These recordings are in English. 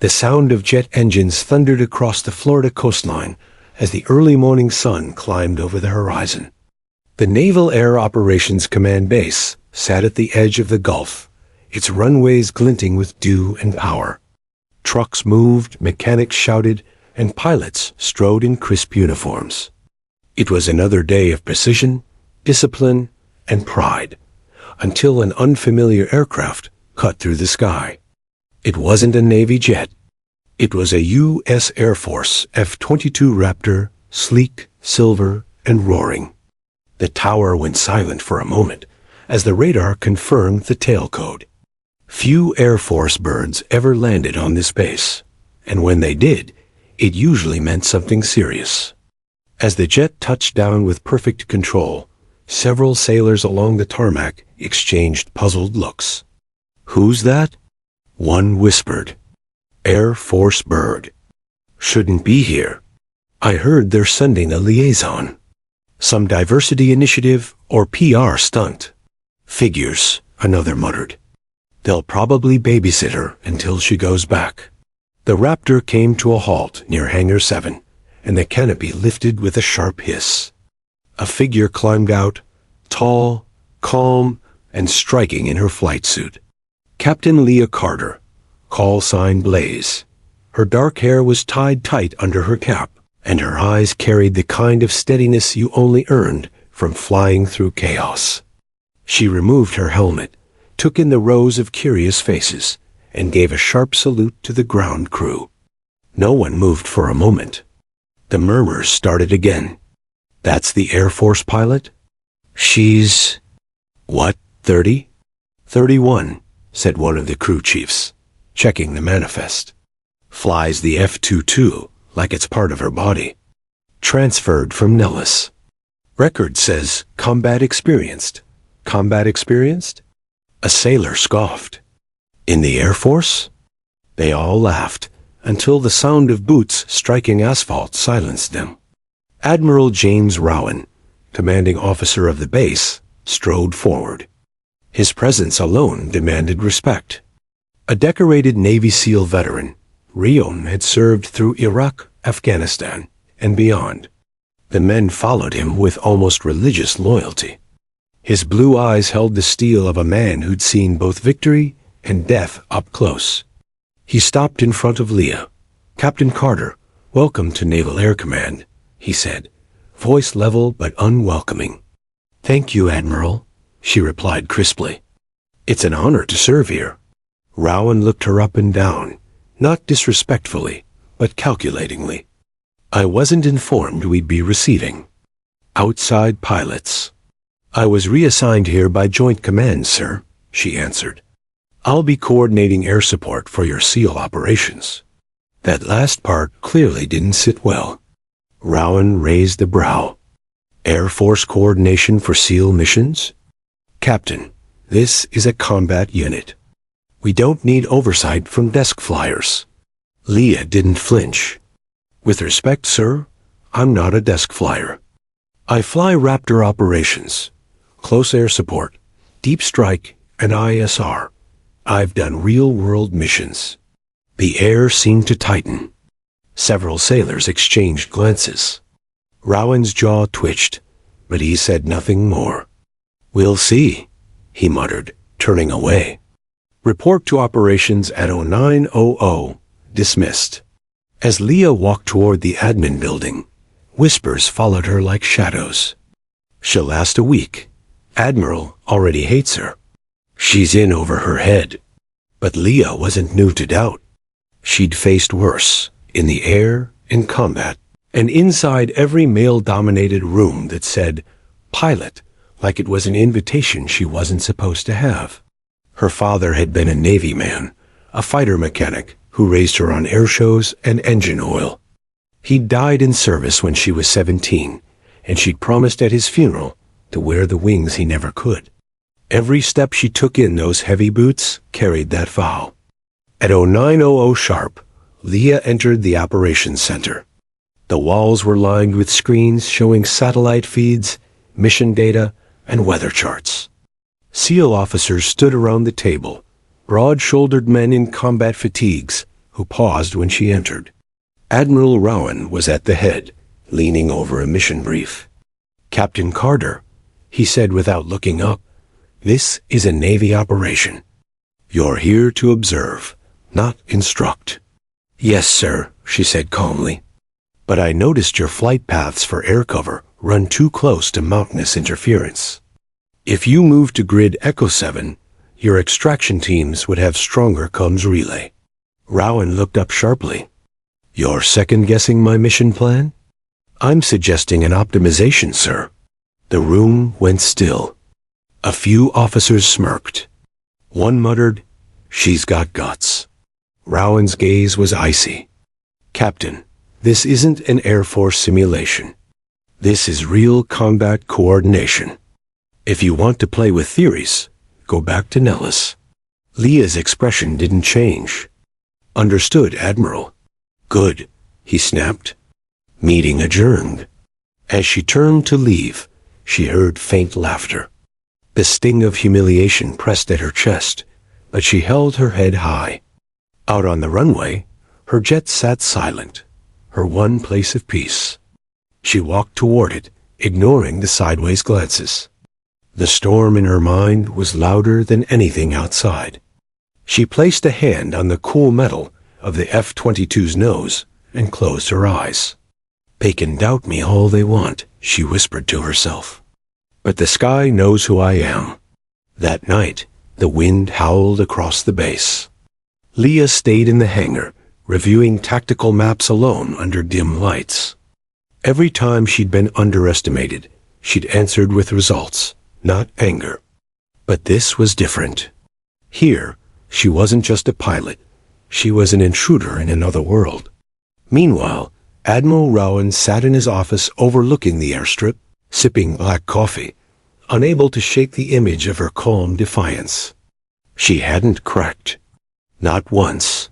The sound of jet engines thundered across the Florida coastline as the early morning sun climbed over the horizon. The Naval Air Operations Command Base sat at the edge of the Gulf, its runways glinting with dew and power. Trucks moved, mechanics shouted, and pilots strode in crisp uniforms. It was another day of precision, discipline, and pride, until an unfamiliar aircraft cut through the sky. It wasn't a Navy jet. It was a U.S. Air Force F-22 Raptor, sleek, silver, and roaring. The tower went silent for a moment as the radar confirmed the tail code. Few Air Force birds ever landed on this base, and when they did, it usually meant something serious. As the jet touched down with perfect control, several sailors along the tarmac exchanged puzzled looks. "Who's that?" One whispered. "Air Force bird. Shouldn't be here. I heard they're sending a liaison. Some diversity initiative or PR stunt." "Figures," another muttered. "They'll probably babysit her until she goes back." The Raptor came to a halt near Hangar 7, and the canopy lifted with a sharp hiss. A figure climbed out, tall, calm, and striking in her flight suit. Captain Leah Carter, call sign Blaze. Her dark hair was tied tight under her cap, and her eyes carried the kind of steadiness you only earned from flying through chaos. She removed her helmet, took in the rows of curious faces, and gave a sharp salute to the ground crew. No one moved for a moment. The murmurs started again. "That's the Air Force pilot? She's... what, 30? 31, said one of the crew chiefs, checking the manifest. Flies the F-22 like it's part of her body. Transferred from Nellis. Record says combat experienced. Combat experienced? A sailor scoffed. In the Air Force? They all laughed, until the sound of boots striking asphalt silenced them. Admiral James Rowan, commanding officer of the base, strode forward. His presence alone demanded respect. A decorated Navy SEAL veteran, Rion had served through Iraq, Afghanistan, and beyond. The men followed him with almost religious loyalty. His blue eyes held the steel of a man who'd seen both victory and death up close. He stopped in front of Leah. "Captain Carter, welcome to Naval Air Command," he said, voice level but unwelcoming. "Thank you, Admiral," she replied crisply. "It's an honor to serve here." Rowan looked her up and down, not disrespectfully, but calculatingly. "I wasn't informed we'd be receiving outside pilots." "I was reassigned here by Joint Command, sir," she answered. "I'll be coordinating air support for your SEAL operations." That last part clearly didn't sit well. Rowan raised a brow. "Air Force coordination for SEAL missions? Captain, this is a combat unit. We don't need oversight from desk flyers." Leah didn't flinch. "With respect, sir, I'm not a desk flyer. I fly Raptor operations, close air support, deep strike, and ISR. I've done real-world missions." The air seemed to tighten. Several sailors exchanged glances. Rowan's jaw twitched, but he said nothing more. "We'll see," he muttered, turning away. "Report to operations at 0900, dismissed." As Leah walked toward the admin building, whispers followed her like shadows. "She'll last a week. Admiral already hates her. She's in over her head." But Leah wasn't new to doubt. She'd faced worse, in the air, in combat, and inside every male-dominated room that said, "pilot," like it was an invitation she wasn't supposed to have. Her father had been a Navy man, a fighter mechanic who raised her on air shows and engine oil. He'd died in service when she was 17, and she'd promised at his funeral to wear the wings he never could. Every step she took in those heavy boots carried that vow. At 0900 sharp, Leah entered the operations center. The walls were lined with screens showing satellite feeds, mission data, and weather charts. SEAL officers stood around the table, broad-shouldered men in combat fatigues who paused when she entered. Admiral Rowan was at the head, leaning over a mission brief. "Captain Carter," he said without looking up, "this is a Navy operation. You're here to observe, not instruct." "Yes, sir," she said calmly. "But I noticed your flight paths for air cover run too close to mountainous interference. If you move to grid Echo 7, your extraction teams would have stronger comms relay." Rowan looked up sharply. "You're second-guessing my mission plan?" "I'm suggesting an optimization, sir." The room went still. A few officers smirked. One muttered, "She's got guts." Rowan's gaze was icy. "Captain, this isn't an Air Force simulation. This is real combat coordination. If you want to play with theories, go back to Nellis." Leah's expression didn't change. "Understood, Admiral." "Good," he snapped. Meeting adjourned. As she turned to leave, she heard faint laughter. The sting of humiliation pressed at her chest, but she held her head high. Out on the runway, her jet sat silent, her one place of peace. She walked toward it, ignoring the sideways glances. The storm in her mind was louder than anything outside. She placed a hand on the cool metal of the F-22's nose and closed her eyes. "They can doubt me all they want," she whispered to herself. "But the sky knows who I am." That night, the wind howled across the base. Leah stayed in the hangar, reviewing tactical maps alone under dim lights. Every time she'd been underestimated, she'd answered with results, not anger. But this was different. Here, she wasn't just a pilot. She was an intruder in another world. Meanwhile, Admiral Rowan sat in his office overlooking the airstrip, sipping black coffee, unable to shake the image of her calm defiance. She hadn't cracked. Not once.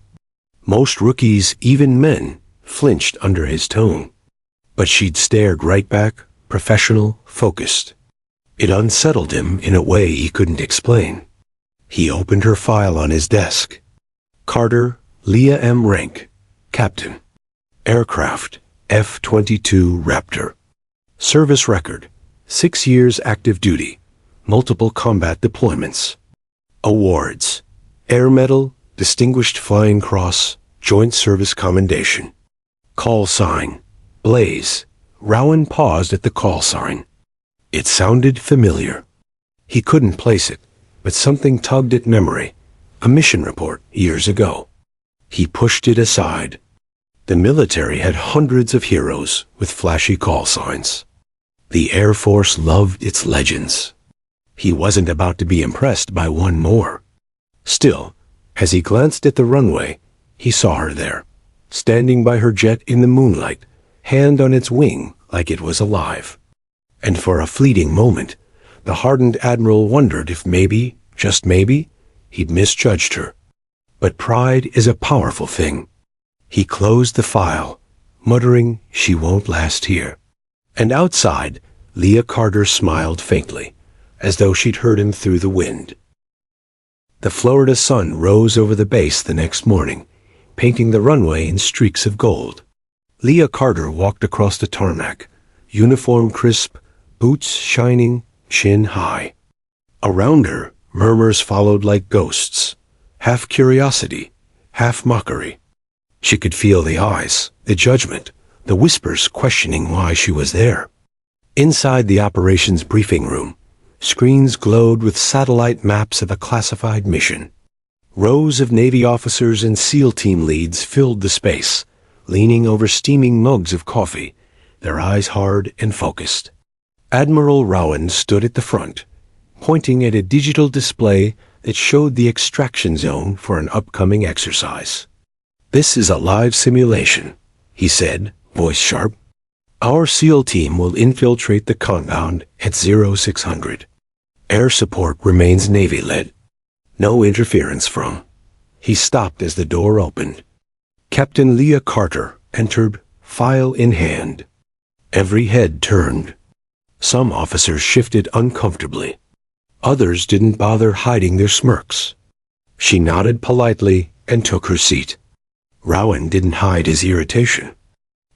Most rookies, even men, flinched under his tone. But she'd stared right back, professional, focused. It unsettled him in a way he couldn't explain. He opened her file on his desk. "Carter, Leah M. Rank, Captain. Aircraft, F-22 Raptor. Service record, 6 years active duty, multiple combat deployments. Awards, Air Medal, Distinguished Flying Cross, Joint Service Commendation. Call sign, Blaze." Rowan paused at the call sign. It sounded familiar. He couldn't place it, but something tugged at memory. A mission report years ago. He pushed it aside. The military had hundreds of heroes with flashy call signs. The Air Force loved its legends. He wasn't about to be impressed by one more. Still, as he glanced at the runway, he saw her there, standing by her jet in the moonlight, hand on its wing like it was alive. And for a fleeting moment, the hardened Admiral wondered if maybe, just maybe, he'd misjudged her. But pride is a powerful thing. He closed the file, muttering, "She won't last here." And outside, Leah Carter smiled faintly, as though she'd heard him through the wind. The Florida sun rose over the base the next morning, painting the runway in streaks of gold. Leah Carter walked across the tarmac, uniform crisp, boots shining, chin high. Around her, murmurs followed like ghosts, half curiosity, half mockery. She could feel the eyes, the judgment, the whispers questioning why she was there. Inside the operations briefing room, screens glowed with satellite maps of a classified mission. Rows of Navy officers and SEAL team leads filled the space, leaning over steaming mugs of coffee, their eyes hard and focused. Admiral Rowan stood at the front, pointing at a digital display that showed the extraction zone for an upcoming exercise. "This is a live simulation," he said, voice sharp. "Our SEAL team will infiltrate the compound at 0600. Air support remains Navy-led. No interference from." He stopped as the door opened. Captain Leah Carter entered, file in hand. Every head turned. Some officers shifted uncomfortably. Others didn't bother hiding their smirks. She nodded politely and took her seat. Rowan didn't hide his irritation.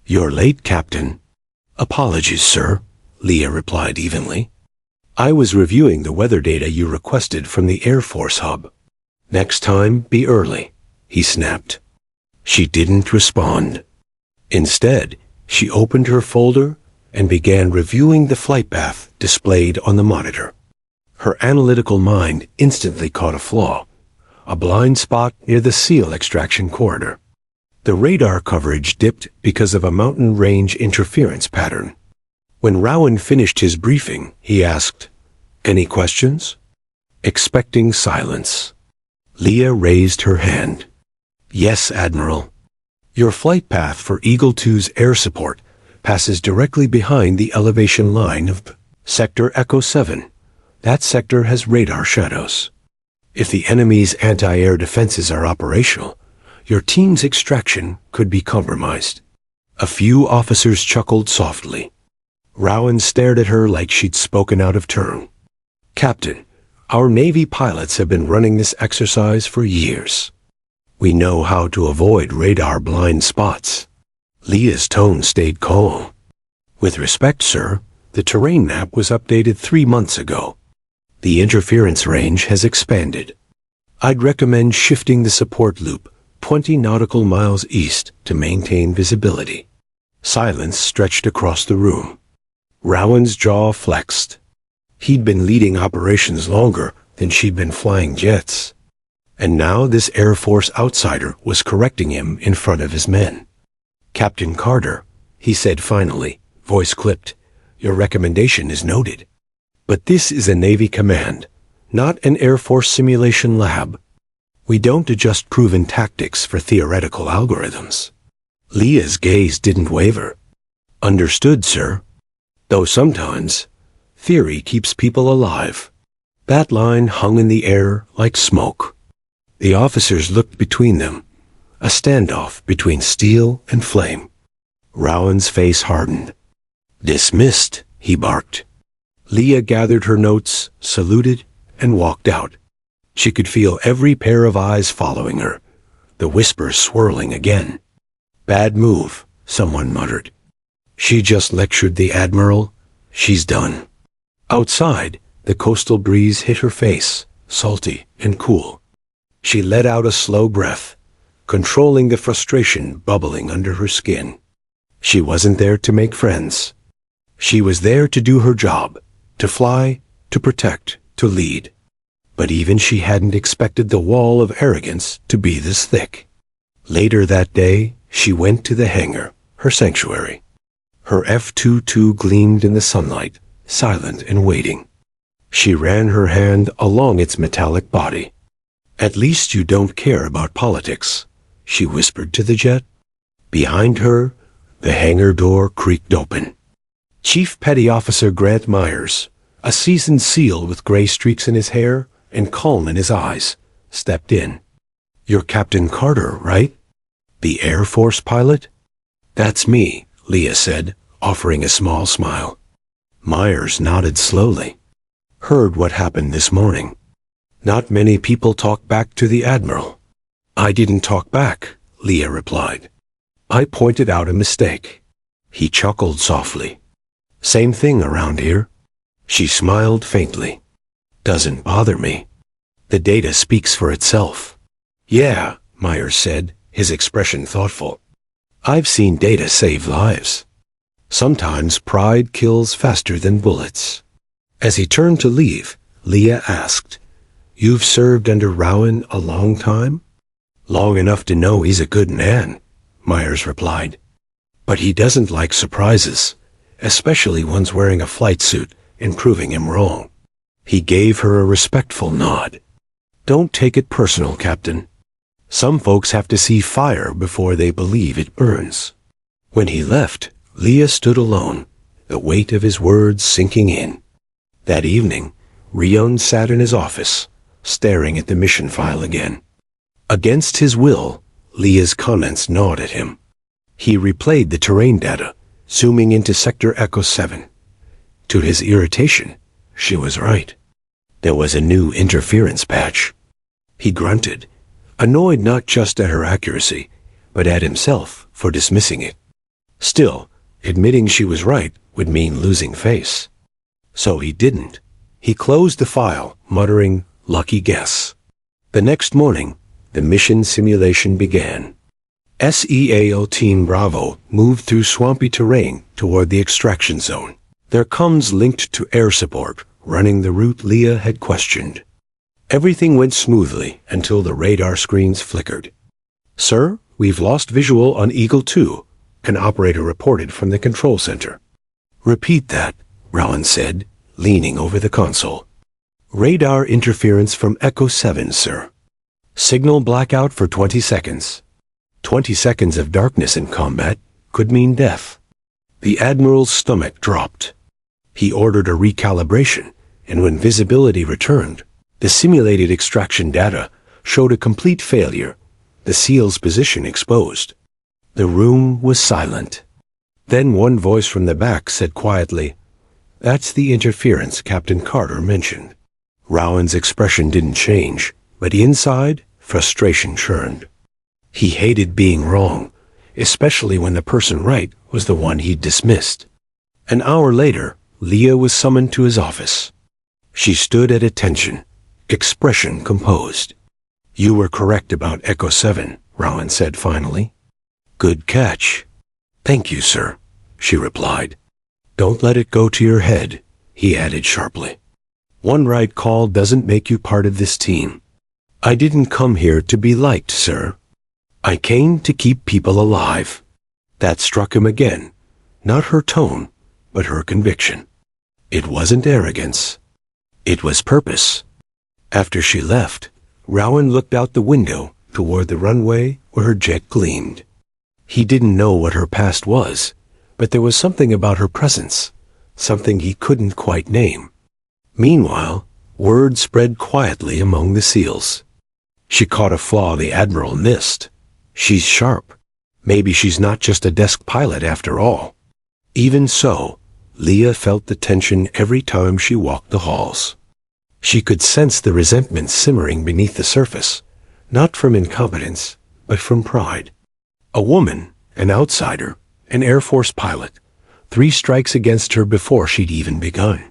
"You're late, Captain." "Apologies, sir," Leah replied evenly. "I was reviewing the weather data you requested from the Air Force hub." "Next time, be early," he snapped. She didn't respond. Instead, she opened her folder and began reviewing the flight path displayed on the monitor. Her analytical mind instantly caught a flaw, a blind spot near the SEAL extraction corridor. The radar coverage dipped because of a mountain range interference pattern. When Rowan finished his briefing, he asked, "Any questions?" Expecting silence, Leah raised her hand. "Yes, Admiral. Your flight path for Eagle 2's air support passes directly behind the elevation line of Sector Echo 7. That sector has radar shadows. If the enemy's anti-air defenses are operational, your team's extraction could be compromised." A few officers chuckled softly. Rowan stared at her like she'd spoken out of turn. "Captain, our Navy pilots have been running this exercise for years. We know how to avoid radar blind spots." Leah's tone stayed calm. "With respect, sir, the terrain map was updated 3 months ago. The interference range has expanded. I'd recommend shifting the support loop 20 nautical miles east to maintain visibility." Silence stretched across the room. Rowan's jaw flexed. He'd been leading operations longer than she'd been flying jets. And now this Air Force outsider was correcting him in front of his men. "Captain Carter," he said finally, voice clipped, "your recommendation is noted. But this is a Navy command, not an Air Force simulation lab. We don't adjust proven tactics for theoretical algorithms." Leah's gaze didn't waver. "Understood, sir. Though sometimes, theory keeps people alive." That line hung in the air like smoke. The officers looked between them, a standoff between steel and flame. Rowan's face hardened. "Dismissed," he barked. Leah gathered her notes, saluted, and walked out. She could feel every pair of eyes following her, the whispers swirling again. "Bad move," someone muttered. "She just lectured the Admiral. She's done." Outside, the coastal breeze hit her face, salty and cool. She let out a slow breath, controlling the frustration bubbling under her skin. She wasn't there to make friends. She was there to do her job, to fly, to protect, to lead. But even she hadn't expected the wall of arrogance to be this thick. Later that day, she went to the hangar, her sanctuary. Her F-22 gleamed in the sunlight, silent and waiting. She ran her hand along its metallic body. "At least you don't care about politics," she whispered to the jet. Behind her, the hangar door creaked open. Chief Petty Officer Grant Myers, a seasoned SEAL with gray streaks in his hair and calm in his eyes, stepped in. "You're Captain Carter, right? The Air Force pilot?" "That's me," Leah said, offering a small smile. Myers nodded slowly. "Heard what happened this morning. Not many people talk back to the Admiral." "I didn't talk back," Leah replied. "I pointed out a mistake." He chuckled softly. "Same thing around here." She smiled faintly. "Doesn't bother me. The data speaks for itself." "Yeah," Myers said, his expression thoughtful. "I've seen data save lives. Sometimes pride kills faster than bullets." As he turned to leave, Leah asked, "You've served under Rowan a long time?" "Long enough to know he's a good man," Myers replied. "But he doesn't like surprises, especially ones wearing a flight suit and proving him wrong." He gave her a respectful nod. "Don't take it personal, Captain. Some folks have to see fire before they believe it burns." When he left, Leah stood alone, the weight of his words sinking in. That evening, Rion sat in his office, staring at the mission file again. Against his will, Leah's comments gnawed at him. He replayed the terrain data, zooming into Sector Echo 7. To his irritation, she was right. There was a new interference patch. He grunted, annoyed not just at her accuracy, but at himself for dismissing it. Still, admitting she was right would mean losing face. So he didn't. He closed the file, muttering, "Lucky guess." The next morning, the mission simulation began. SEAO Team Bravo moved through swampy terrain toward the extraction zone, their comms linked to air support, running the route Leah had questioned. Everything went smoothly until the radar screens flickered. "Sir, we've lost visual on Eagle 2, an operator reported from the control center." "Repeat that," Rowan said, leaning over the console. "Radar interference from Echo 7, sir. Signal blackout for 20 seconds. 20 seconds of darkness in combat could mean death." The Admiral's stomach dropped. He ordered a recalibration, and when visibility returned, the simulated extraction data showed a complete failure, the SEAL's position exposed. The room was silent. Then one voice from the back said quietly, "That's the interference Captain Carter mentioned." Rowan's expression didn't change, but inside, frustration churned. He hated being wrong, especially when the person right was the one he'd dismissed. An hour later, Leah was summoned to his office. She stood at attention, expression composed. "You were correct about Echo 7, Rowan said finally. "Good catch." "Thank you, sir," she replied. "Don't let it go to your head," he added sharply. "One right call doesn't make you part of this team. I didn't come here to be liked, sir. I came to keep people alive." That struck him again, not her tone, but her conviction. It wasn't arrogance. It was purpose. After she left, Rowan looked out the window toward the runway where her jet gleamed. He didn't know what her past was, but there was something about her presence, something he couldn't quite name. Meanwhile, word spread quietly among the SEALs. She caught a flaw the Admiral missed. She's sharp. Maybe she's not just a desk pilot after all. Even so, Leah felt the tension every time she walked the halls. She could sense the resentment simmering beneath the surface, not from incompetence, but from pride. A woman, an outsider, an Air Force pilot, 3 strikes against her before she'd even begun.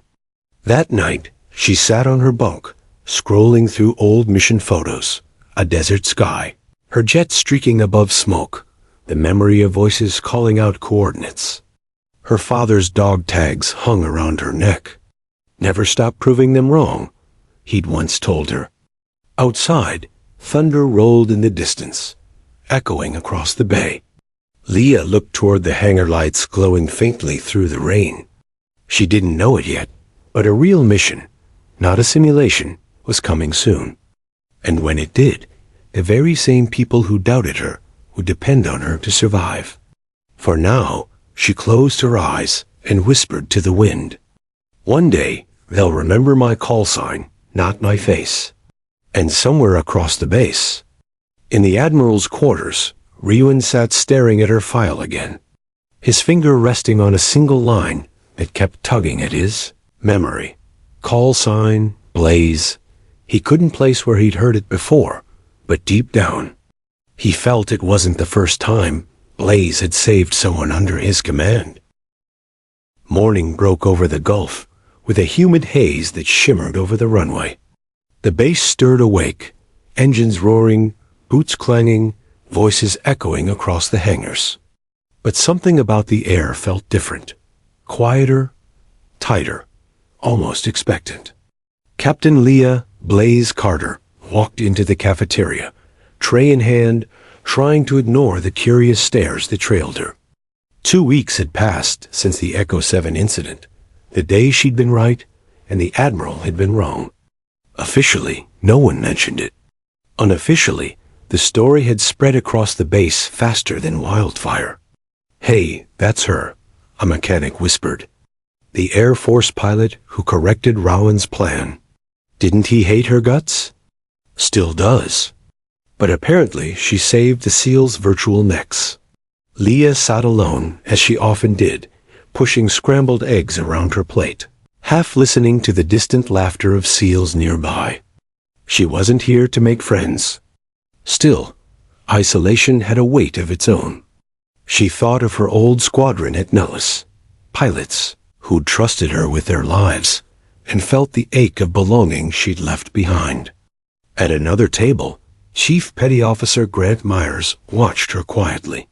That night, she sat on her bunk, scrolling through old mission photos, a desert sky, her jet streaking above smoke, the memory of voices calling out coordinates. Her father's dog tags hung around her neck. Never stop proving them wrong, he'd once told her. Outside, thunder rolled in the distance, echoing across the bay. Leah looked toward the hangar lights glowing faintly through the rain. She didn't know it yet, but a real mission, not a simulation, was coming soon. And when it did, the very same people who doubted her would depend on her to survive. For now, she closed her eyes and whispered to the wind, "One day, they'll remember my call sign, not my face." And somewhere across the base, in the Admiral's quarters, Rowan sat staring at her file again, his finger resting on a single line that kept tugging at his memory. Call sign, Blaze. He couldn't place where he'd heard it before, but deep down, he felt it wasn't the first time Blaze had saved someone under his command. Morning broke over the Gulf with a humid haze that shimmered over the runway. The base stirred awake, engines roaring, boots clanging, voices echoing across the hangars. But something about the air felt different, quieter, tighter, almost expectant. Captain Leah Blaze Carter walked into the cafeteria, tray in hand, trying to ignore the curious stares that trailed her. 2 weeks had passed since the Echo 7 incident, the day she'd been right and the Admiral had been wrong. Officially, no one mentioned it. Unofficially, the story had spread across the base faster than wildfire. "Hey, that's her," a mechanic whispered. "The Air Force pilot who corrected Rowan's plan. Didn't he hate her guts? Still does. But apparently she saved the SEALs' virtual necks." Leah sat alone, as she often did, pushing scrambled eggs around her plate, half listening to the distant laughter of SEALs nearby. She wasn't here to make friends. Still, Isolation had a weight of its own. She thought of her old squadron at Nellis, pilots who'd trusted her with their lives, and felt the ache of belonging she'd left behind. At another table, Chief Petty Officer Grant Myers watched her quietly.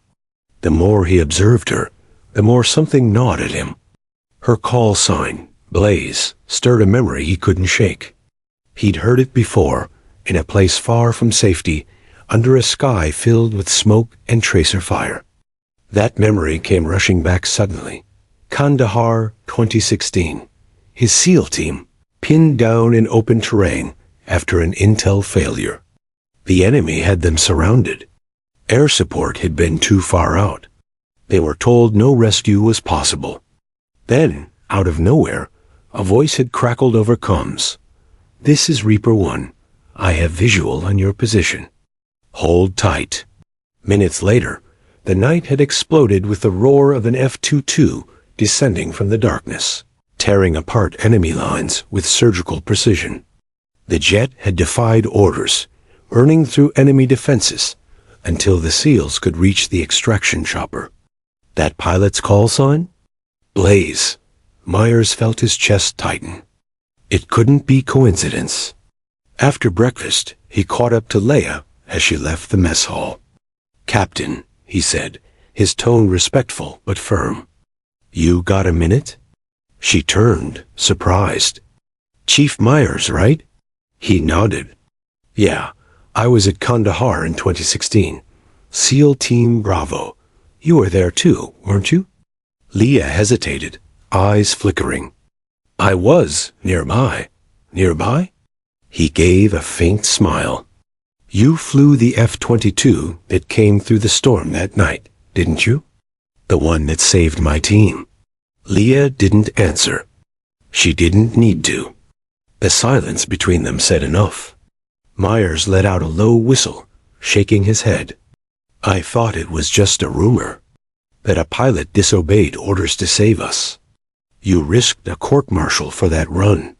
The more he observed her, the more something gnawed at him. Her call sign, Blaze, stirred a memory he couldn't shake. He'd heard it before, in a place far from safety, under a sky filled with smoke and tracer fire. That memory came rushing back suddenly. Kandahar, 2016. His SEAL team, pinned down in open terrain after an intel failure. The enemy had them surrounded. Air support had been too far out. They were told no rescue was possible. Then, out of nowhere, a voice had crackled over comms. "This is Reaper 1. I have visual on your position. Hold tight." Minutes later, the night had exploded with the roar of an F-22 descending from the darkness, tearing apart enemy lines with surgical precision. The jet had defied orders, burning through enemy defenses until the SEALs could reach the extraction chopper. That pilot's call sign? Blaze. Myers felt his chest tighten. It couldn't be coincidence. After breakfast, he caught up to Leia as she left the mess hall. "Captain," he said, his tone respectful but firm. "You got a minute?" She turned, surprised. "Chief Myers, right?" He nodded. "Yeah, I was at Kandahar in 2016. SEAL Team Bravo. You were there too, weren't you?" Leia hesitated, eyes flickering. "I was nearby." "Nearby?" He gave a faint smile. "You flew the F-22 that came through the storm that night, didn't you? The one that saved my team." Leia didn't answer. She didn't need to. The silence between them said enough. Myers let out a low whistle, shaking his head. "I thought it was just a rumor, that a pilot disobeyed orders to save us. You risked a court-martial for that run."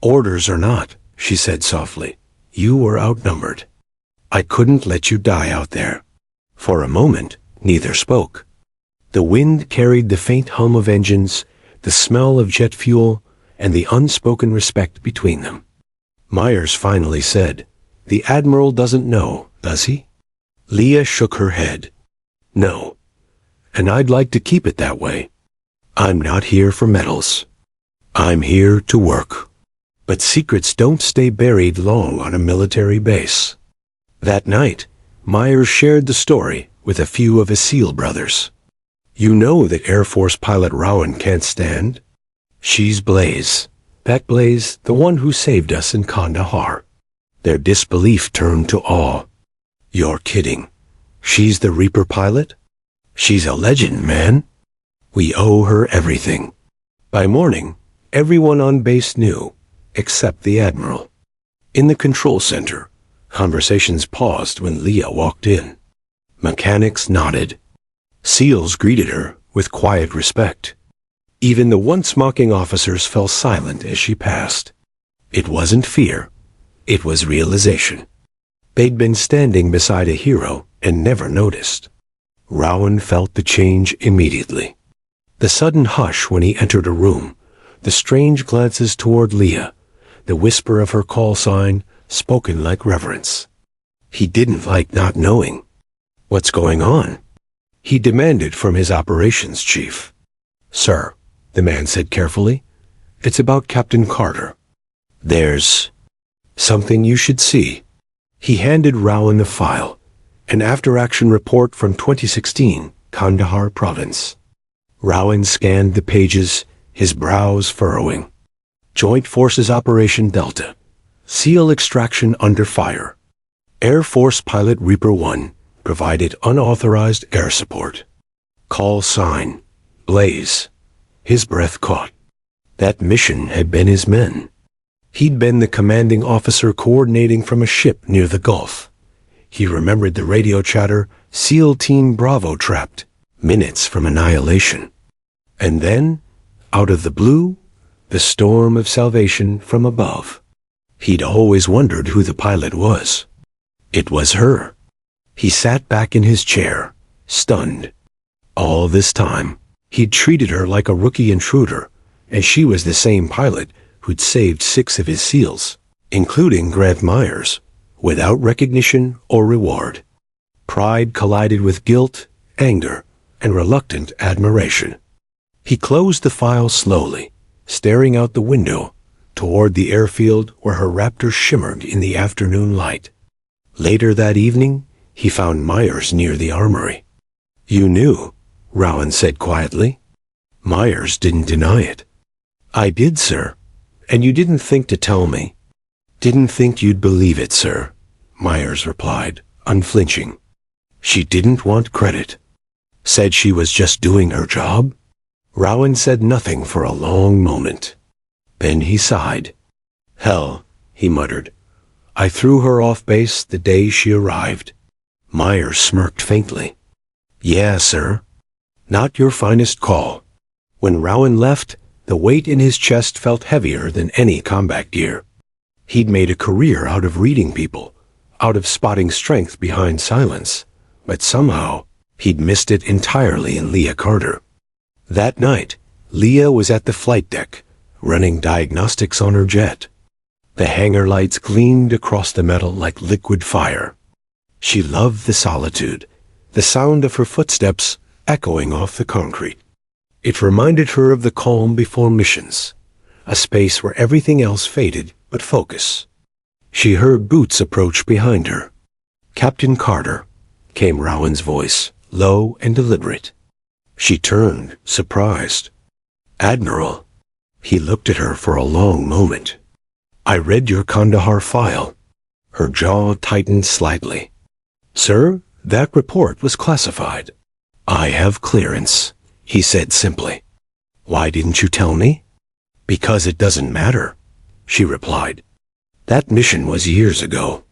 "Orders or not," she said softly, "you were outnumbered. I couldn't let you die out there." For a moment, neither spoke. The wind carried the faint hum of engines, the smell of jet fuel, and the unspoken respect between them. Myers finally said, "The Admiral doesn't know, does he?" Leia shook her head. "No. And I'd like to keep it that way. I'm not here for medals. I'm here to work." But secrets don't stay buried long on a military base. That night, Myers shared the story with a few of his SEAL brothers. "You know that Air Force pilot Rowan can't stand? She's Blaze. That Blaze, the one who saved us in Kandahar." Their disbelief turned to awe. "You're kidding. She's the Reaper pilot? She's a legend, man. We owe her everything." By morning, everyone on base knew, except the Admiral. In the control center, conversations paused when Leia walked in. Mechanics nodded. SEALs greeted her with quiet respect. Even the once mocking officers fell silent as she passed. It wasn't fear. It was realization. They'd been standing beside a hero and never noticed. Rowan felt the change immediately. The sudden hush when he entered a room, the strange glances toward Leia, the whisper of her call sign, spoken like reverence. He didn't like not knowing. "What's going on?" he demanded from his operations chief. "Sir," the man said carefully, "it's about Captain Carter. There's something you should see." He handed Rowan the file, an after-action report from 2016, Kandahar Province. Rowan scanned the pages, his brows furrowing. Joint Forces Operation Delta. SEAL extraction under fire. Air Force pilot Reaper 1 provided unauthorized air support. Call sign, Blaze. His breath caught. That mission had been his men. He'd been the commanding officer coordinating from a ship near the Gulf. He remembered the radio chatter, SEAL Team Bravo trapped, minutes from annihilation. And then, out of the blue, the storm of salvation from above. He'd always wondered who the pilot was. It was her. He sat back in his chair, stunned. All this time, he'd treated her like a rookie intruder, and she was the same pilot who'd saved 6 of his SEALs, including Grant Myers, without recognition or reward. Pride collided with guilt, anger, and reluctant admiration. He closed the file slowly, staring out the window toward the airfield where her Raptor shimmered in the afternoon light. Later that evening, he found Myers near the armory. "You knew," Rowan said quietly. Myers didn't deny it. "I did, sir. And you didn't think to tell me." "Didn't think you'd believe it, sir," Myers replied, unflinching. "She didn't want credit. Said she was just doing her job?" Rowan said nothing for a long moment. Then he sighed. "Hell," he muttered. "I threw her off base the day she arrived." Myers smirked faintly. "Yeah, sir. Not your finest call." When Rowan left, the weight in his chest felt heavier than any combat gear. He'd made a career out of reading people, out of spotting strength behind silence, but somehow he'd missed it entirely in Leah Carter. That night, Leah was at the flight deck, running diagnostics on her jet. The hangar lights gleamed across the metal like liquid fire. She loved the solitude, the sound of her footsteps echoing off the concrete. It reminded her of the calm before missions, a space where everything else faded but focus. She heard boots approach behind her. "Captain Carter," came Rowan's voice, low and deliberate. She turned, surprised. "Admiral." He looked at her for a long moment. "I read your Kandahar file." Her jaw tightened slightly. "Sir, that report was classified." "I have clearance," he said simply. "Why didn't you tell me?" "Because it doesn't matter," she replied. "That mission was years ago.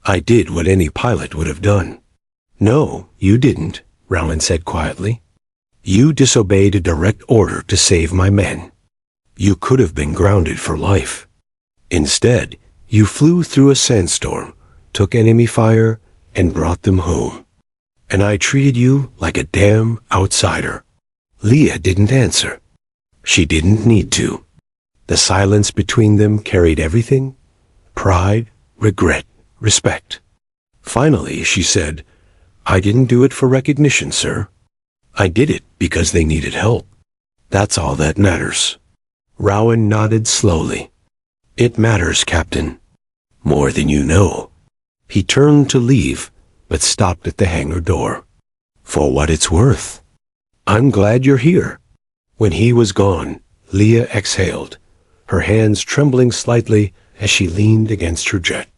I did what any pilot would have done." "No, you didn't," Rowan said quietly. "You disobeyed a direct order to save my men. You could have been grounded for life. Instead, you flew through a sandstorm, took enemy fire, and brought them home. And I treated you like a damn outsider." Leah didn't answer. She didn't need to. The silence between them carried everything: pride, regret, respect. Finally, she said, "I didn't do it for recognition, sir. I did it because they needed help. That's all that matters." Rowan nodded slowly. "It matters, Captain. More than you know." He turned to leave, but stopped at the hangar door. "For what it's worth. I'm glad you're here." When he was gone, Leah exhaled, her hands trembling slightly as she leaned against her jet.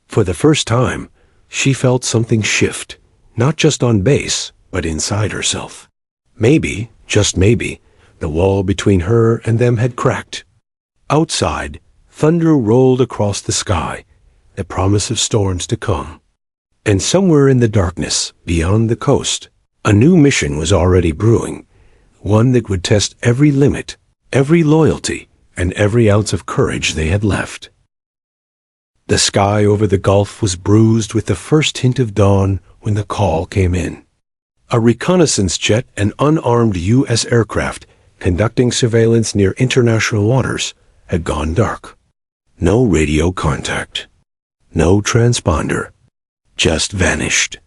For the first time, she felt something shift, not just on base, but inside herself. Maybe, just maybe, the wall between her and them had cracked. Outside, thunder rolled across the sky, the promise of storms to come. And somewhere in the darkness, beyond the coast, a new mission was already brewing, one that would test every limit, every loyalty, and every ounce of courage they had left. The sky over the Gulf was bruised with the first hint of dawn when the call came in. A reconnaissance jet and unarmed U.S. aircraft conducting surveillance near international waters had gone dark. No radio contact. No transponder. Just vanished.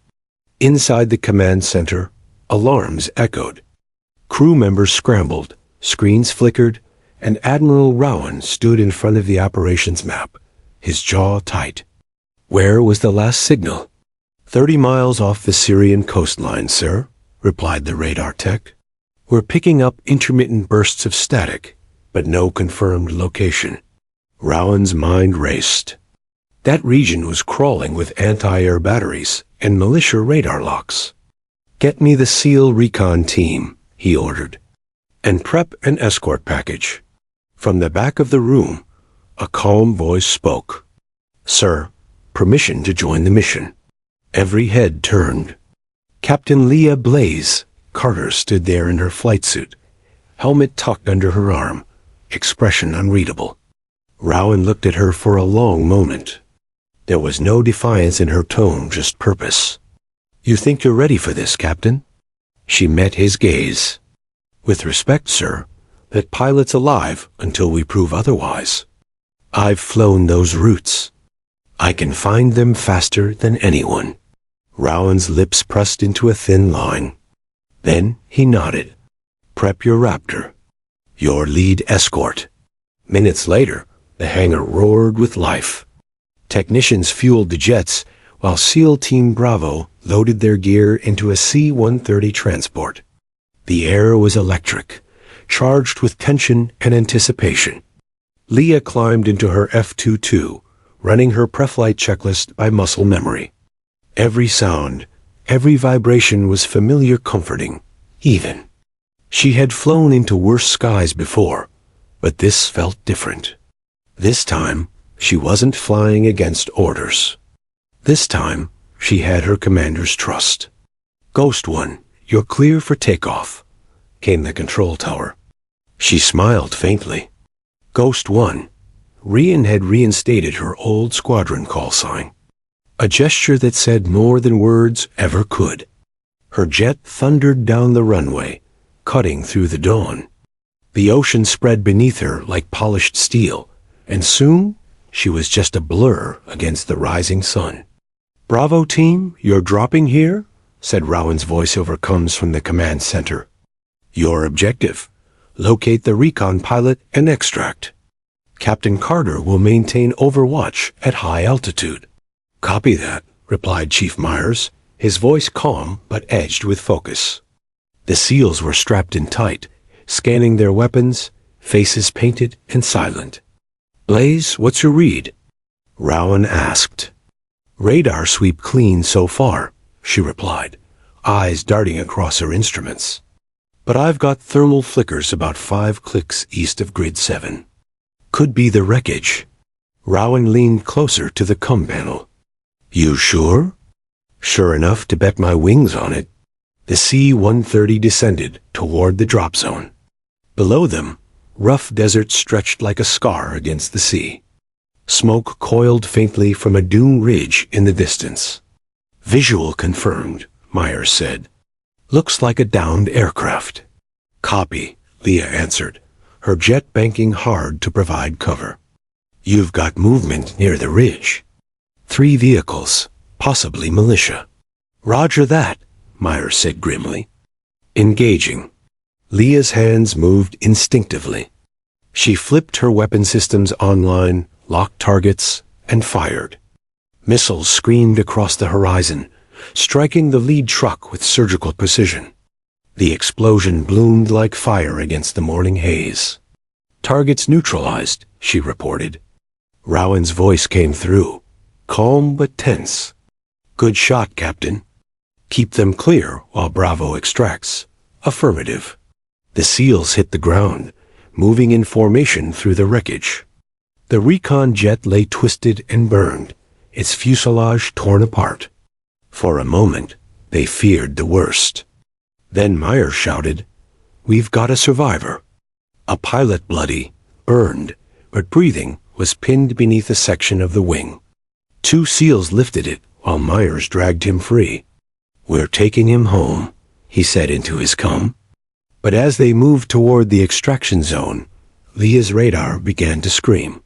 Inside the command center, alarms echoed. Crew members scrambled, screens flickered, and Admiral Rowan stood in front of the operations map, his jaw tight. Where was the last signal? 30 miles off the Syrian coastline, sir, replied the radar tech. We're picking up intermittent bursts of static, but no confirmed location. Rowan's mind raced. That region was crawling with anti-air batteries and militia radar locks. "Get me the SEAL recon team," he ordered, "and prep an escort package." From the back of the room, a calm voice spoke. "Sir, permission to join the mission." Every head turned. Captain Leah Blaze Carter stood there in her flight suit, helmet tucked under her arm, expression unreadable. Rowan looked at her for a long moment. There was no defiance in her tone, just purpose. "Sir," she said, "I need you to join the mission." "Yes, sir," Rowan said. "But I can't." "Why?" "Because it's urgent. It's a mission. There was no defiance in her tone, just purpose. You think you're ready for this, Captain? She met his gaze. With respect, sir, that pilot's alive until we prove otherwise. I've flown those routes. I can find them faster than anyone. Rowan's lips pressed into a thin line. Then he nodded. Prep your Raptor. Your lead escort. Minutes later, the hangar roared with life. Technicians fueled the jets, while SEAL Team Bravo loaded their gear into a C-130 transport. The air was electric, charged with tension and anticipation. Leah climbed into her F-22, running her pre-flight checklist by muscle memory. Every sound, every vibration was familiar, comforting, even. She had flown into worse skies before, but this felt different. This time, she wasn't flying against orders. This time, she had her commander's trust. Ghost One, you're clear for takeoff, came the control tower. She smiled faintly. Ghost One. Rian had reinstated her old squadron call sign. A gesture that said more than words ever could. Her jet thundered down the runway, cutting through the dawn. The ocean spread beneath her like polished steel, and soon she was just a blur against the rising sun. Bravo team, you're dropping here? Said Rowan's voiceover comes from the command center. Your objective. Locate the recon pilot and extract. Captain Carter will maintain overwatch at high altitude. Copy that, replied Chief Myers, his voice calm but edged with focus. The SEALs were strapped in tight, scanning their weapons, faces painted and silent. Blaze, what's your read? Rowan asked. Radar sweep clean so far, she replied, eyes darting across her instruments. But I've got thermal flickers about 5 clicks east of Grid 7. Could be the wreckage. Rowan leaned closer to the comm panel. You sure? Sure enough to bet my wings on it. The C-130 descended toward the drop zone. Below them, rough desert stretched like a scar against the sea. Smoke coiled faintly from a dune ridge in the distance. Visual confirmed, Myers said. Looks like a downed aircraft. Copy, Leah answered, her jet banking hard to provide cover. You've got movement near the ridge. 3 vehicles, possibly militia. Roger that, Myers said grimly. Engaging. Leah's hands moved instinctively. She flipped her weapon systems online, locked targets, and fired. Missiles screamed across the horizon, striking the lead truck with surgical precision. The explosion bloomed like fire against the morning haze. Targets neutralized, she reported. Rowan's voice came through, calm but tense. Good shot, Captain. Keep them clear while Bravo extracts. Affirmative. The SEALs hit the ground, moving in formation through the wreckage. The recon jet lay twisted and burned, its fuselage torn apart. For a moment, they feared the worst. Then Myers shouted, We've got a survivor. A pilot, bloody, burned, but breathing, was pinned beneath a section of the wing. 2 SEALs lifted it while Myers dragged him free. We're taking him home, he said into his comm. But as they moved toward the extraction zone, Leah's radar began to scream.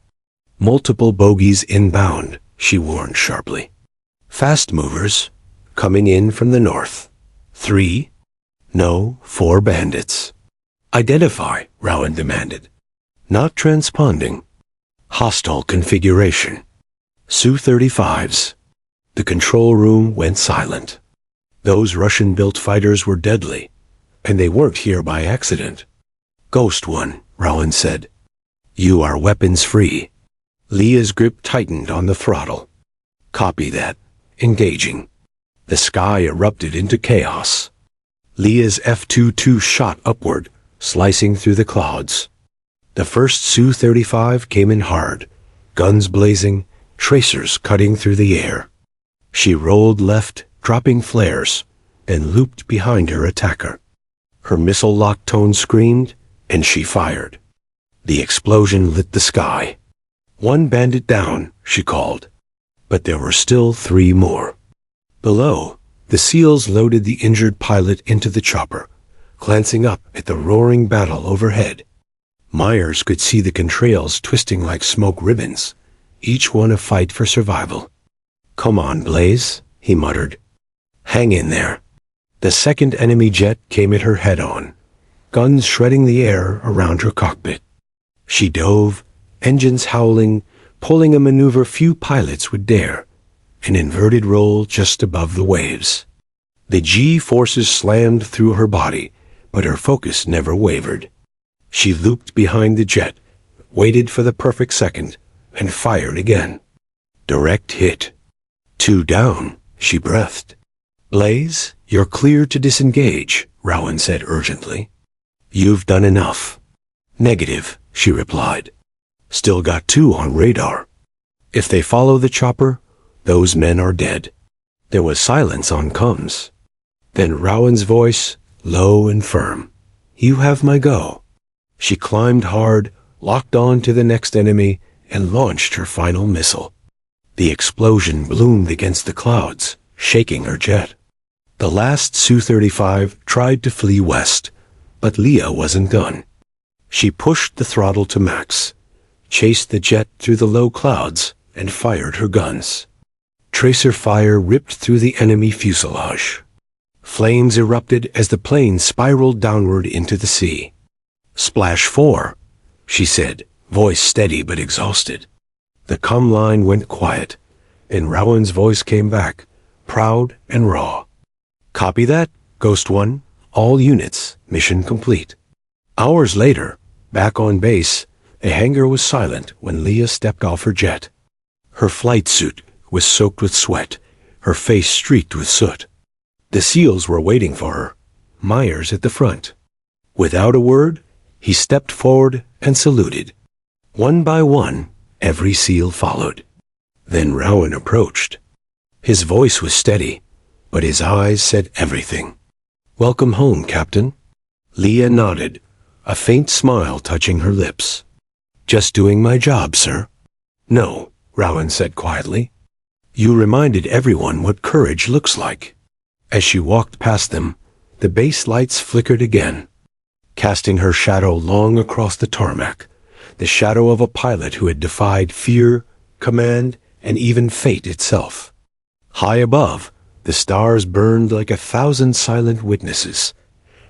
Multiple bogies inbound, she warned sharply. Fast movers, coming in from the north. 3? No, 4 bandits. Identify, Rowan demanded. Not transponding. Hostile configuration. Su-35s. The control room went silent. Those Russian-built fighters were deadly, and they weren't here by accident. Ghost One, Rowan said. You are weapons-free. Leah's grip tightened on the throttle. Copy that. Engaging. The sky erupted into chaos. Leah's F-22 shot upward, slicing through the clouds. The first Su-35 came in hard, guns blazing, tracers cutting through the air. She rolled left, dropping flares, and looped behind her attacker. Her missile-locked tone screamed, and she fired. The explosion lit the sky. 1 bandit down, she called. But there were still 3 more. Below, The SEALs loaded the injured pilot into the chopper, glancing up at the roaring battle overhead. Myers could see the contrails twisting like smoke ribbons, each one a fight for survival. "Come on, Blaze," he muttered. "Hang in there." The second enemy jet came at her head-on, guns shredding the air around her cockpit. She dove, engines howling, pulling a maneuver few pilots would dare, an inverted roll just above the waves. The G-forces slammed through her body, but her focus never wavered. She looped behind the jet, waited for the perfect second, and fired again. Direct hit. "Two down," she breathed. "Blaze, you're clear to disengage," Rowan said urgently. "You've done enough." "Negative," she replied. "Still got two on radar. If they follow the chopper, those men are dead." There was silence on comms. Then Rowan's voice, low and firm. "You have my go." She climbed hard, locked on to the next enemy, and launched her final missile. The explosion bloomed against the clouds, shaking her jet. The last Su-35 tried to flee west, but Leah wasn't done. She pushed the throttle to max, chased the jet through the low clouds, and fired her guns. Tracer fire ripped through the enemy fuselage. Flames erupted as the plane spiraled downward into the sea. "Splash 4, she said, voice steady but exhausted. The comm line went quiet, and Rowan's voice came back, proud and raw. "Copy that, Ghost 1. All units, mission complete." Hours later, back on base, a hangar was silent when Leah stepped off her jet. Her flight suit was soaked with sweat, her face streaked with soot. The SEALs were waiting for her, Myers at the front. Without a word, he stepped forward and saluted. One by one, every SEAL followed. Then Rowan approached. His voice was steady, but his eyes said everything. "Welcome home, Captain." Leah nodded, a faint smile touching her lips. "Just doing my job, sir." "No," Rowan said quietly. "You reminded everyone what courage looks like." As she walked past them, the base lights flickered again, casting her shadow long across the tarmac, the shadow of a pilot who had defied fear, command, and even fate itself. High above, the stars burned like 1,000 silent witnesses,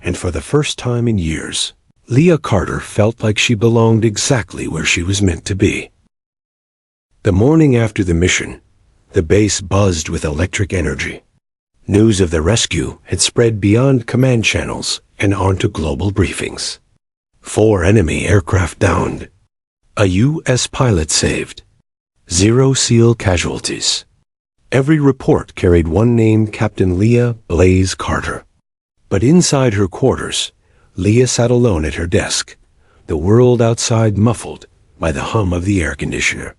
and for the first time in years, Leah Carter felt like she belonged exactly where she was meant to be. The morning after the mission, the base buzzed with electric energy. News of the rescue had spread beyond command channels and onto global briefings. 4 enemy aircraft downed. A U.S. pilot saved. 0 SEAL casualties. Every report carried one name, Captain Leah Blaze Carter. But inside her quarters, Leah sat alone at her desk, the world outside muffled by the hum of the air conditioner.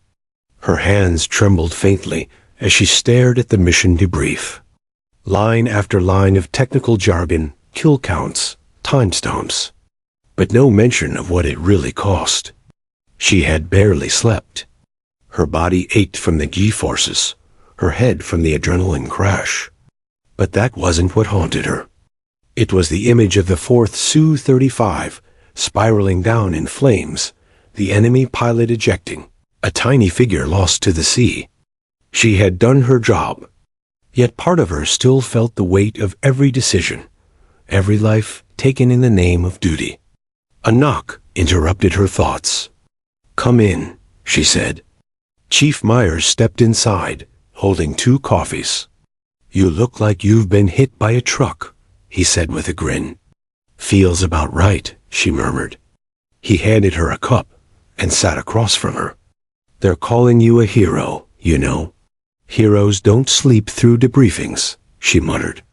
Her hands trembled faintly as she stared at the mission debrief. Line after line of technical jargon, kill counts, timestamps, but no mention of what it really cost. She had barely slept. Her body ached from the G-forces, her head from the adrenaline crash. But that wasn't what haunted her. It was the image of the 4th Su-35 spiraling down in flames, the enemy pilot ejecting, a tiny figure lost to the sea. She had done her job, yet part of her still felt the weight of every decision, every life taken in the name of duty. A knock interrupted her thoughts. "Come in," she said. Chief Myers stepped inside, holding 2 coffees. "You look like you've been hit by a truck," he said with a grin. "Feels about right," she murmured. He handed her a cup and sat across from her. "They're calling you a hero, you know." "Heroes don't sleep through debriefings," she muttered.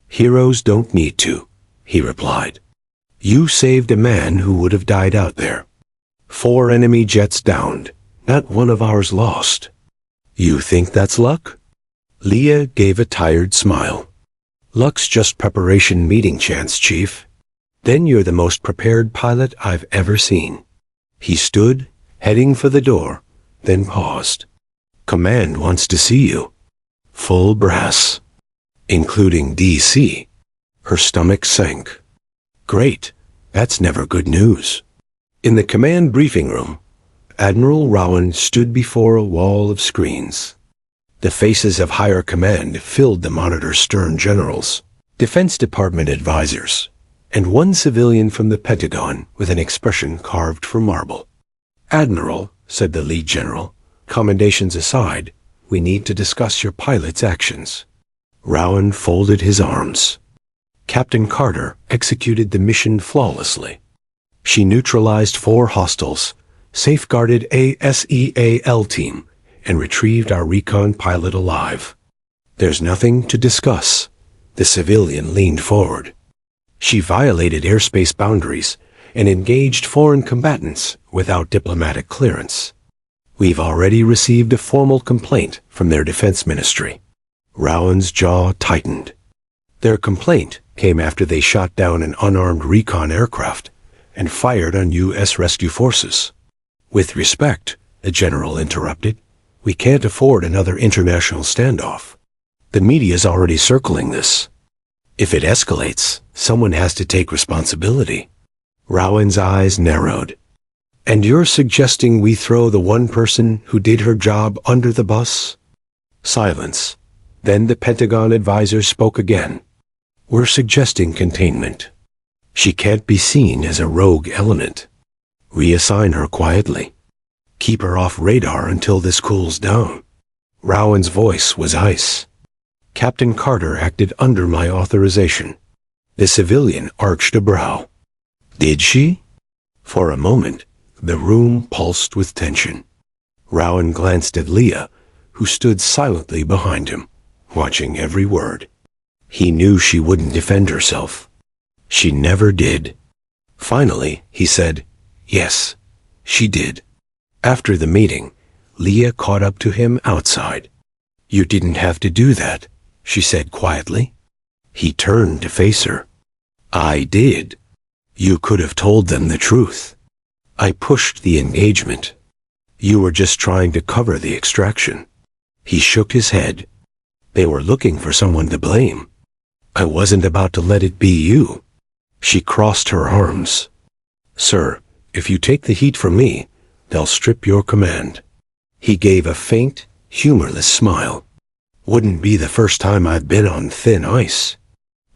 "Heroes don't need to," he replied. "You saved a man who would have died out there. 4 enemy jets downed, not one of ours lost. You think that's luck?" Leah gave a tired smile. "Luck's just preparation meeting chance, Chief. Then you're the most prepared pilot I've ever seen." He stood, heading for the door, then paused. "Command wants to see you." "Full brass." including DC. Her stomach sank. Great, that's never good news. In the command briefing room, Admiral Rowan stood before a wall of screens. The faces of higher command filled the monitor's stern generals, Defense Department advisors, and one civilian from the Pentagon with an expression carved from marble. "Admiral," said the lead general, "commendations aside, we need to discuss your pilot's actions." Rowan folded his arms. Captain Carter executed the mission flawlessly. She neutralized 4 hostiles, safeguarded a SEAL team, and retrieved our recon pilot alive. "There's nothing to discuss." The civilian leaned forward. "She violated airspace boundaries and engaged foreign combatants without diplomatic clearance. We've already received a formal complaint from their defense ministry." Rowan's jaw tightened. Their complaint came after they shot down an unarmed recon aircraft and fired on U.S. rescue forces. "With respect," the general interrupted, "we can't afford another international standoff. The media's already circling this. If it escalates, someone has to take responsibility." Rowan's eyes narrowed. "And you're suggesting we throw the one person who did her job under the bus?" Silence. Then the Pentagon advisor spoke again. "We're suggesting containment. She can't be seen as a rogue element. Reassign her quietly. Keep her off radar until this cools down." Rowan's voice was ice. "Captain Carter acted under my authorization." The civilian arched a brow. "Did she?" For a moment, the room pulsed with tension. Rowan glanced at Leah, who stood silently behind him, watching every word. He knew she wouldn't defend herself. She never did. Finally, he said, "Yes, she did." After the meeting, Leah caught up to him outside. "You didn't have to do that," she said quietly. He turned to face her. "I did. You could have told them the truth. I pushed the engagement. You were just trying to cover the extraction." He shook his head. "They were looking for someone to blame. I wasn't about to let it be you." She crossed her arms. "Sir, if you take the heat from me, they'll strip your command." He gave a faint, humorless smile. "Wouldn't be the first time I've been on thin ice."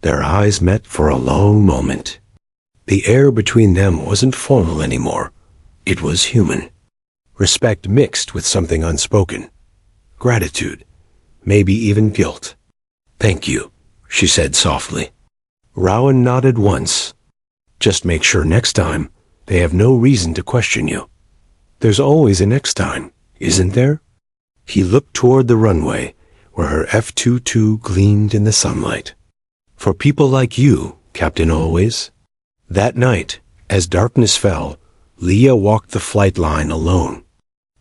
Their eyes met for a long moment. The air between them wasn't formal anymore. It was human. Respect mixed with something unspoken. Gratitude. Maybe even guilt. "Thank you," she said softly. Rowan nodded once. "Just make sure next time they have no reason to question you." "There's always a next time, isn't there?" He looked toward the runway, where her F-22 gleamed in the sunlight. "For people like you, Captain Always." That night, as darkness fell, Leah walked the flight line alone.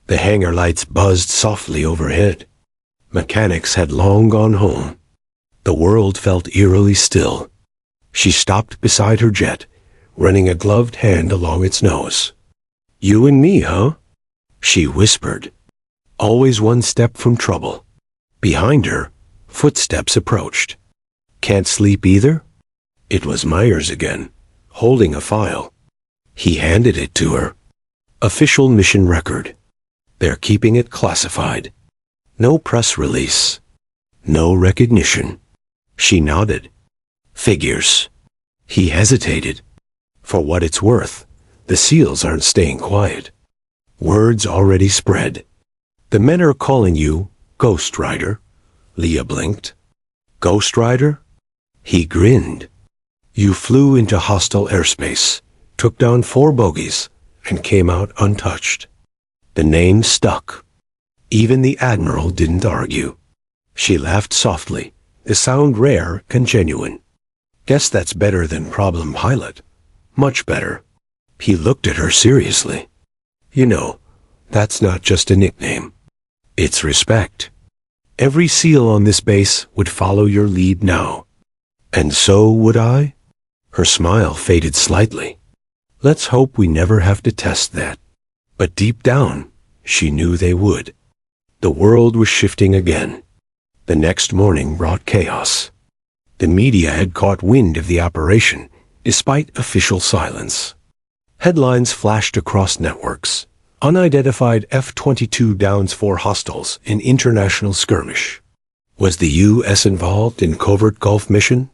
The hangar lights buzzed softly overhead. Mechanics had long gone home. The world felt eerily still. She stopped beside her jet, running a gloved hand along its nose. "You and me, huh?" she whispered. Always one step from trouble. Behind her, footsteps approached. "Can't sleep either?" It was Myers again, holding a file. He handed it to her. "Official mission record. They're keeping it classified. No press release. No recognition." She nodded. "Figures." He hesitated. "For what it's worth, the SEALs aren't staying quiet. Word's already spread. The men are calling you Ghost Rider." Leah blinked. "Ghost Rider?" He grinned. "You flew into hostile airspace, took down 4 bogies, and came out untouched." The name stuck. Even the Admiral didn't argue. She laughed softly, the sound rare and genuine. "Guess that's better than problem pilot. Much better." He looked at her seriously. "You know, that's not just a nickname. It's respect. Every SEAL on this base would follow your lead now. And so would I?" Her smile faded slightly. "Let's hope we never have to test that." But deep down, she knew they would. The world was shifting again. The next morning brought chaos. The media had caught wind of the operation, despite official silence. Headlines flashed across networks. Unidentified F-22 downs 4 hostiles in international skirmish. Was the U.S. involved in covert Gulf mission?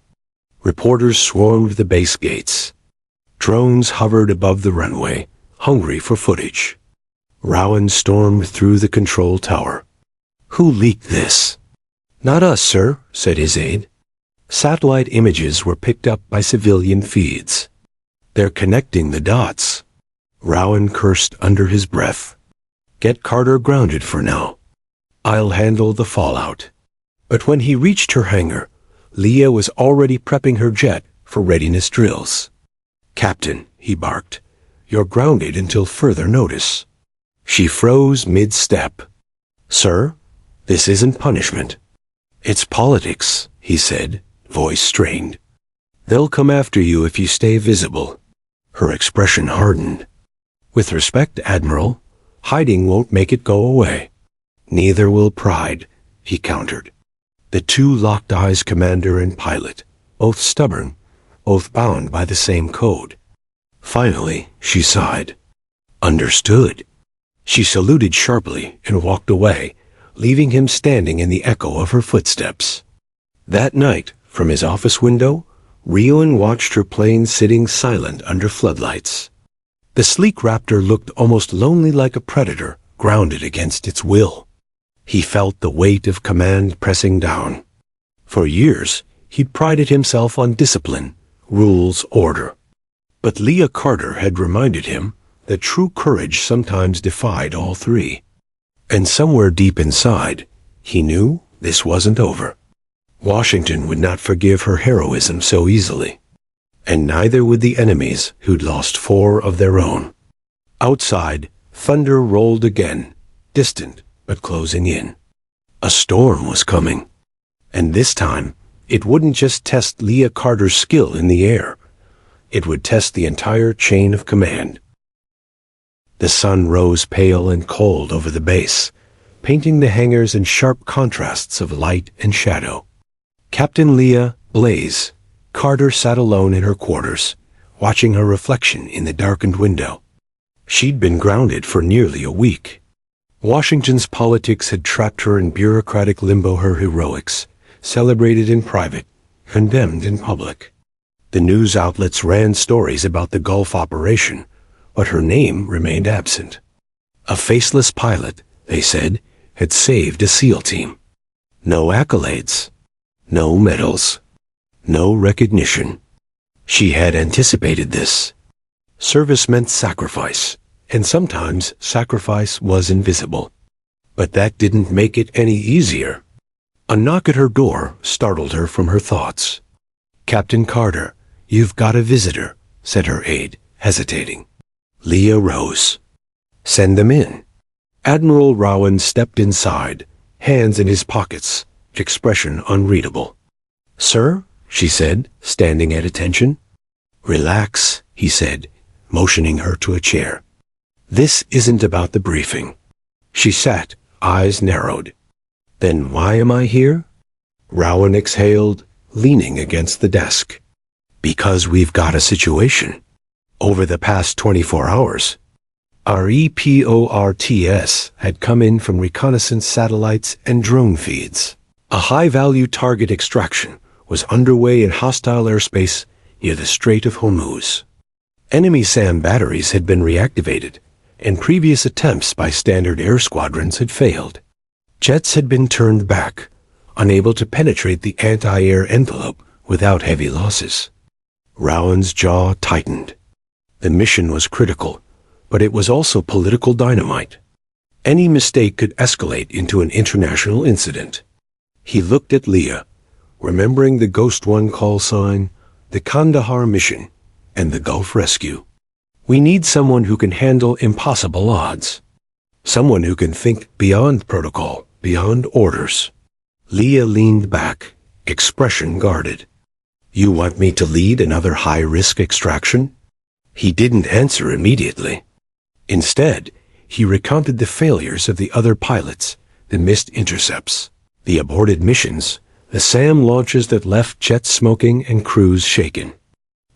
Reporters swarmed the base gates. Drones hovered above the runway, hungry for footage. Rowan stormed through the control tower. "Who leaked this?" "Not us, sir," said his aide. Satellite images were picked up by civilian feeds. "They're connecting the dots." Rowan cursed under his breath. "Get Carter grounded for now. I'll handle the fallout." But when he reached her hangar, Leah was already prepping her jet for readiness drills. "Captain," he barked, "you're grounded until further notice." She froze mid-step. "Sir, this isn't punishment. It's politics," he said, voice strained. "They'll come after you if you stay visible." Her expression hardened. "With respect, Admiral, hiding won't make it go away." "Neither will pride," he countered. The two locked eyes, commander and pilot, both stubborn, both bound by the same code. Finally, she sighed. "Understood." She saluted sharply and walked away, leaving him standing in the echo of her footsteps. That night, from his office window, Rowan watched her plane sitting silent under floodlights. The sleek Raptor looked almost lonely, like a predator grounded against its will. He felt the weight of command pressing down. For years, he'd prided himself on discipline, rules, order. But Leah Carter had reminded him that true courage sometimes defied all three. And somewhere deep inside, he knew this wasn't over. Washington would not forgive her heroism so easily. And neither would the enemies who'd lost 4 of their own. Outside, thunder rolled again, distant but closing in. A storm was coming. And this time, it wouldn't just test Leah Carter's skill in the air. It would test the entire chain of command. The sun rose pale and cold over the base, painting the hangars in sharp contrasts of light and shadow. Captain Leah Blaze Carter sat alone in her quarters, watching her reflection in the darkened window. She'd been grounded for nearly a week. Washington's politics had trapped her in bureaucratic limbo. Her heroics, celebrated in private, condemned in public. The news outlets ran stories about the Gulf operation, but her name remained absent. A faceless pilot, they said, had saved a SEAL team. No accolades, no medals, no recognition. She had anticipated this. Service meant sacrifice, and sometimes sacrifice was invisible. But that didn't make it any easier. A knock at her door startled her from her thoughts. "Captain Carter, you've got a visitor," said her aide, hesitating. Leah rose. "Send them in." Admiral Rowan stepped inside, hands in his pockets, expression unreadable. "Sir?" she said, standing at attention. "Relax," he said, motioning her to a chair. "This isn't about the briefing." She sat, eyes narrowed. "Then why am I here?" Rowan exhaled, leaning against the desk. "Because we've got a situation. Over the past 24 hours, our EPORTS had come in from reconnaissance satellites and drone feeds. A high-value target extraction was underway in hostile airspace near the Strait of Hormuz. Enemy SAM batteries had been reactivated, and previous attempts by standard air squadrons had failed. Jets had been turned back, unable to penetrate the anti-air envelope without heavy losses. Rowan's jaw tightened. The mission was critical, but it was also political dynamite. Any mistake could escalate into an international incident. He looked at Leah, remembering the Ghost 1 call sign, the Kandahar mission, and the Gulf rescue. "We need someone who can handle impossible odds. Someone who can think beyond protocol, beyond orders." Leah leaned back, expression guarded. "You want me to lead another high-risk extraction?" He didn't answer immediately. Instead, he recounted the failures of the other pilots, the missed intercepts, the aborted missions, the SAM launches that left jets smoking and crews shaken.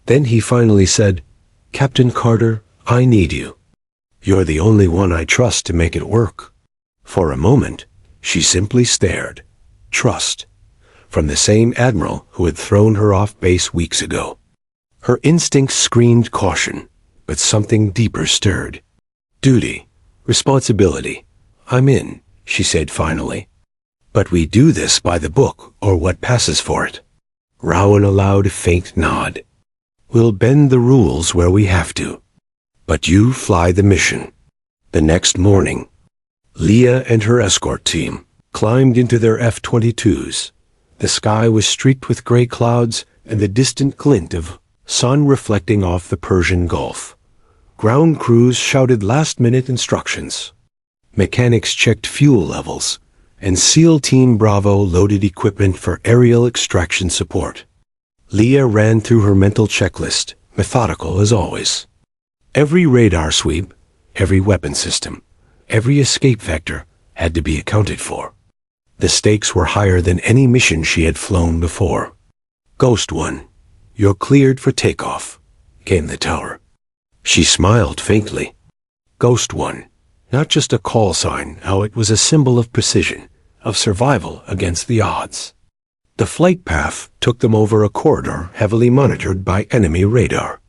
Then he finally said, "Captain Carter, I need you. You're the only one I trust to make it work." For a moment, she simply stared. Trust. From the same Admiral who had thrown her off base weeks ago. Her instincts screamed caution, but something deeper stirred. "Duty. Responsibility. I'm in," she said finally. "But we do this by the book or what passes for it." Rowan allowed a faint nod. "We'll bend the rules where we have to. But you fly the mission." The next morning, Leah and her escort team climbed into their F-22s. The sky was streaked with gray clouds and the distant glint of sun reflecting off the Persian Gulf. Ground crews shouted last-minute instructions. Mechanics checked fuel levels, and SEAL Team Bravo loaded equipment for aerial extraction support. Leah ran through her mental checklist, methodical as always. Every radar sweep, every weapon system, every escape vector had to be accounted for. The stakes were higher than any mission she had flown before. "Ghost One, you're cleared for takeoff," came the tower. She smiled faintly. Ghost One, not just a call sign, how it was a symbol of precision, of survival against the odds. The flight path took them over a corridor heavily monitored by enemy radar.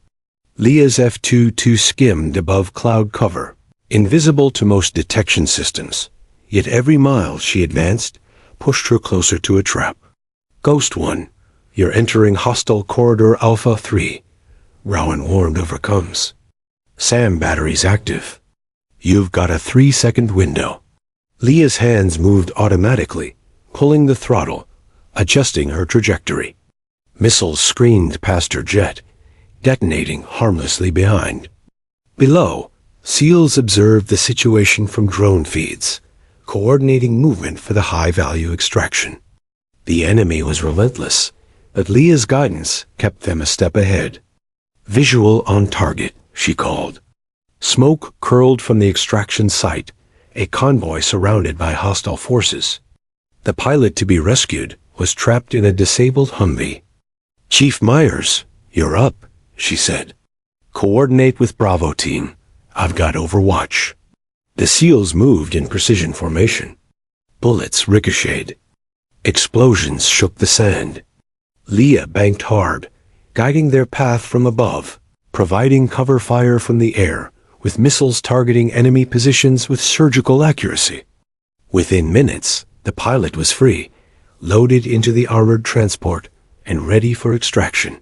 Leah's F-22 skimmed above cloud cover, invisible to most detection systems, yet every mile she advanced pushed her closer to a trap. "Ghost One, you're entering hostile corridor Alpha 3, Rowan warned over comms. "SAM batteries active. You've got a 3-second window." Leah's hands moved automatically, pulling the throttle, adjusting her trajectory. Missiles screamed past her jet, detonating harmlessly behind. Below, SEALs observed the situation from drone feeds, coordinating movement for the high-value extraction. The enemy was relentless, but Leah's guidance kept them a step ahead. "Visual on target," she called. Smoke curled from the extraction site, a convoy surrounded by hostile forces. The pilot to be rescued was trapped in a disabled Humvee. "Chief Myers, you're up," she said. "Coordinate with Bravo team. I've got overwatch." The SEALs moved in precision formation. Bullets ricocheted. Explosions shook the sand. Leah banked hard, guiding their path from above, providing cover fire from the air, with missiles targeting enemy positions with surgical accuracy. Within minutes, the pilot was free, loaded into the armored transport, and ready for extraction.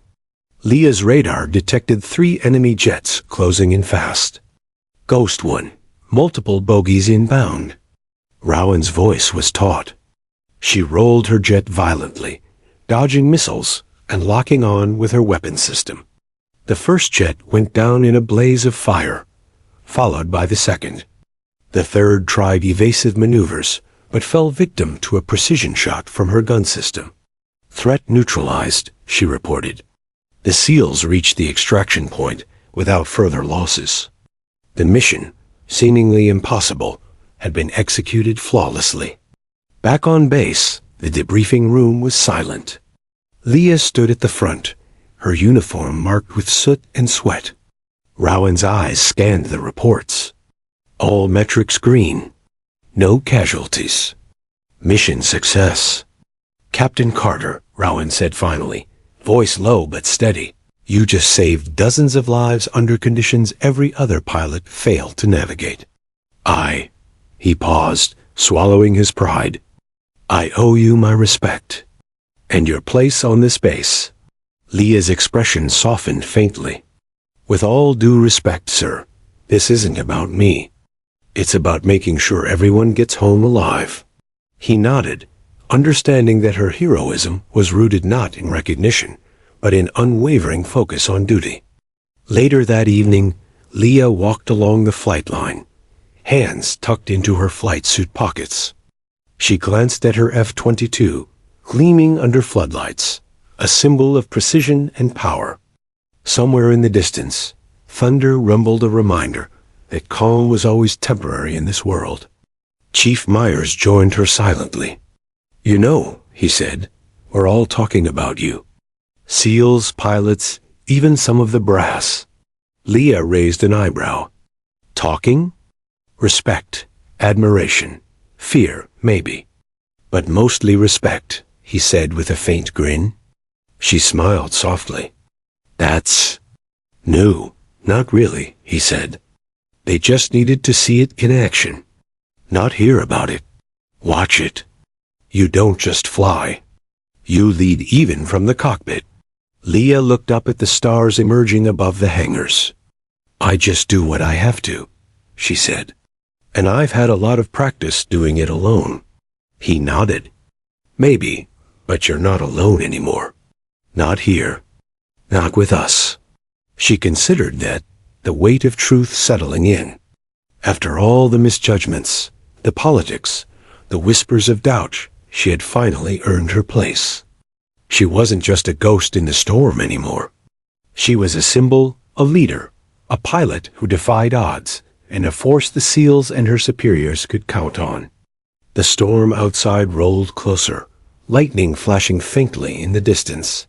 Leah's radar detected 3 enemy jets closing in fast. "Ghost One, multiple bogies inbound." Rowan's voice was taut. She rolled her jet violently, dodging missiles and locking on with her weapon system. The first jet went down in a blaze of fire, followed by the second. The third tried evasive maneuvers, but fell victim to a precision shot from her gun system. "Threat neutralized," she reported. The SEALs reached the extraction point without further losses. The mission, seemingly impossible, had been executed flawlessly. Back on base, the debriefing room was silent. Leah stood at the front, her uniform marked with soot and sweat. Rowan's eyes scanned the reports. All metrics green. No casualties. Mission success. "Captain Carter," Rowan said finally, voice low but steady, "you just saved dozens of lives under conditions every other pilot failed to navigate." He paused, swallowing his pride. "I owe you my respect. And your place on this base." Leah's expression softened faintly. "With all due respect, sir, this isn't about me. It's about making sure everyone gets home alive." He nodded, understanding that her heroism was rooted not in recognition, but in unwavering focus on duty. Later that evening, Leah walked along the flight line, hands tucked into her flight suit pockets. She glanced at her F-22, gleaming under floodlights, a symbol of precision and power. Somewhere in the distance, thunder rumbled a reminder that calm was always temporary in this world. Chief Myers joined her silently. "You know," he said, We're all talking about you. SEALs, pilots, even some of the brass. Leah raised an eyebrow. Talking? Respect, admiration, fear, maybe. But mostly respect, he said with a faint grin. She smiled softly. That's... No, not really, he said. They just needed to see it in action. Not hear about it. Watch it. You don't just fly. You lead even from the cockpit. Leah looked up at the stars emerging above the hangars. I just do what I have to, she said. And I've had a lot of practice doing it alone. He nodded. Maybe, but you're not alone anymore. Not here. Not with us. She considered that, the weight of truth settling in. After all the misjudgments, the politics, the whispers of doubt, she had finally earned her place. She wasn't just a ghost in the storm anymore. She was a symbol, a leader, a pilot who defied odds, and a force the SEALs and her superiors could count on. The storm outside rolled closer, lightning flashing faintly in the distance.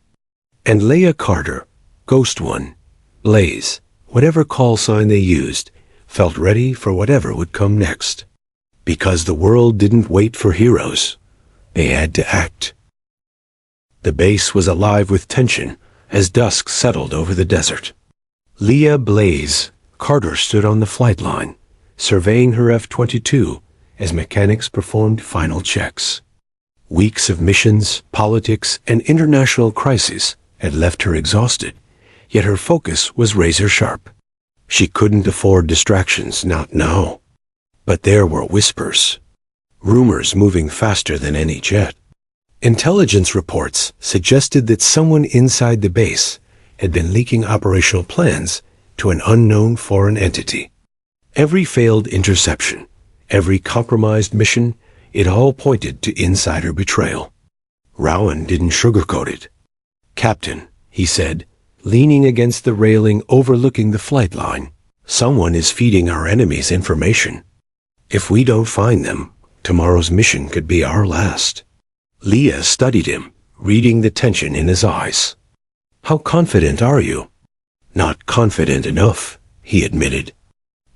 And Leah Carter, Ghost One, Blaze, whatever call sign they used, felt ready for whatever would come next. Because the world didn't wait for heroes. They had to act. The base was alive with tension as dusk settled over the desert. Leah, Blaze, Carter stood on the flight line, surveying her F-22 as mechanics performed final checks. Weeks of missions, politics, and international crises had left her exhausted, yet her focus was razor-sharp. She couldn't afford distractions, not now. But there were whispers. Rumors moving faster than any jet. Intelligence reports suggested that someone inside the base had been leaking operational plans to an unknown foreign entity. Every failed interception, every compromised mission, it all pointed to insider betrayal. Rowan didn't sugarcoat it. Captain, he said, leaning against the railing overlooking the flight line, someone is feeding our enemies information. If we don't find them, tomorrow's mission could be our last. Leah studied him, reading the tension in his eyes. How confident are you? Not confident enough, he admitted.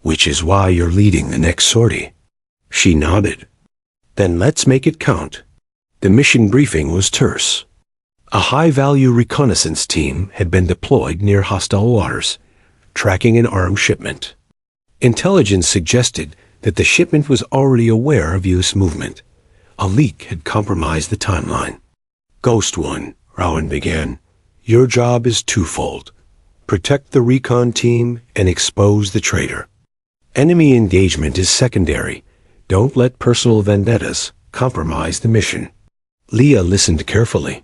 Which is why you're leading the next sortie. She nodded. Then let's make it count. The mission briefing was terse. A high-value reconnaissance team had been deployed near hostile waters, tracking an armed shipment. Intelligence suggested that the shipment was already aware of U.S. movement. A leak had compromised the timeline. Ghost One, Rowan began, your job is twofold. Protect the recon team and expose the traitor. Enemy engagement is secondary. Don't let personal vendettas compromise the mission. Leah listened carefully.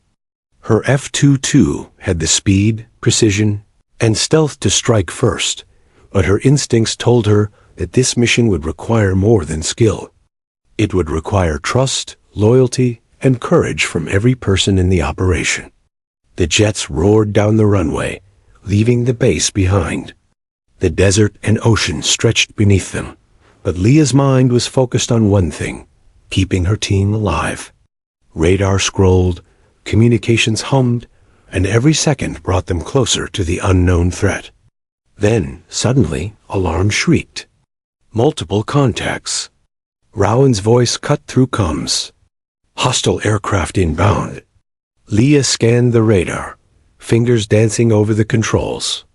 Her F-22 had the speed, precision, and stealth to strike first, but her instincts told her that this mission would require more than skill. It would require trust, loyalty, and courage from every person in the operation. The jets roared down the runway, leaving the base behind. The desert and ocean stretched beneath them, but Leah's mind was focused on one thing, keeping her team alive. Radar scrolled, communications hummed, and every second brought them closer to the unknown threat. Then, suddenly, alarm shrieked. Multiple contacts. Rowan's voice cut through comms. Hostile aircraft inbound. Leah scanned the radar, fingers dancing over the controls.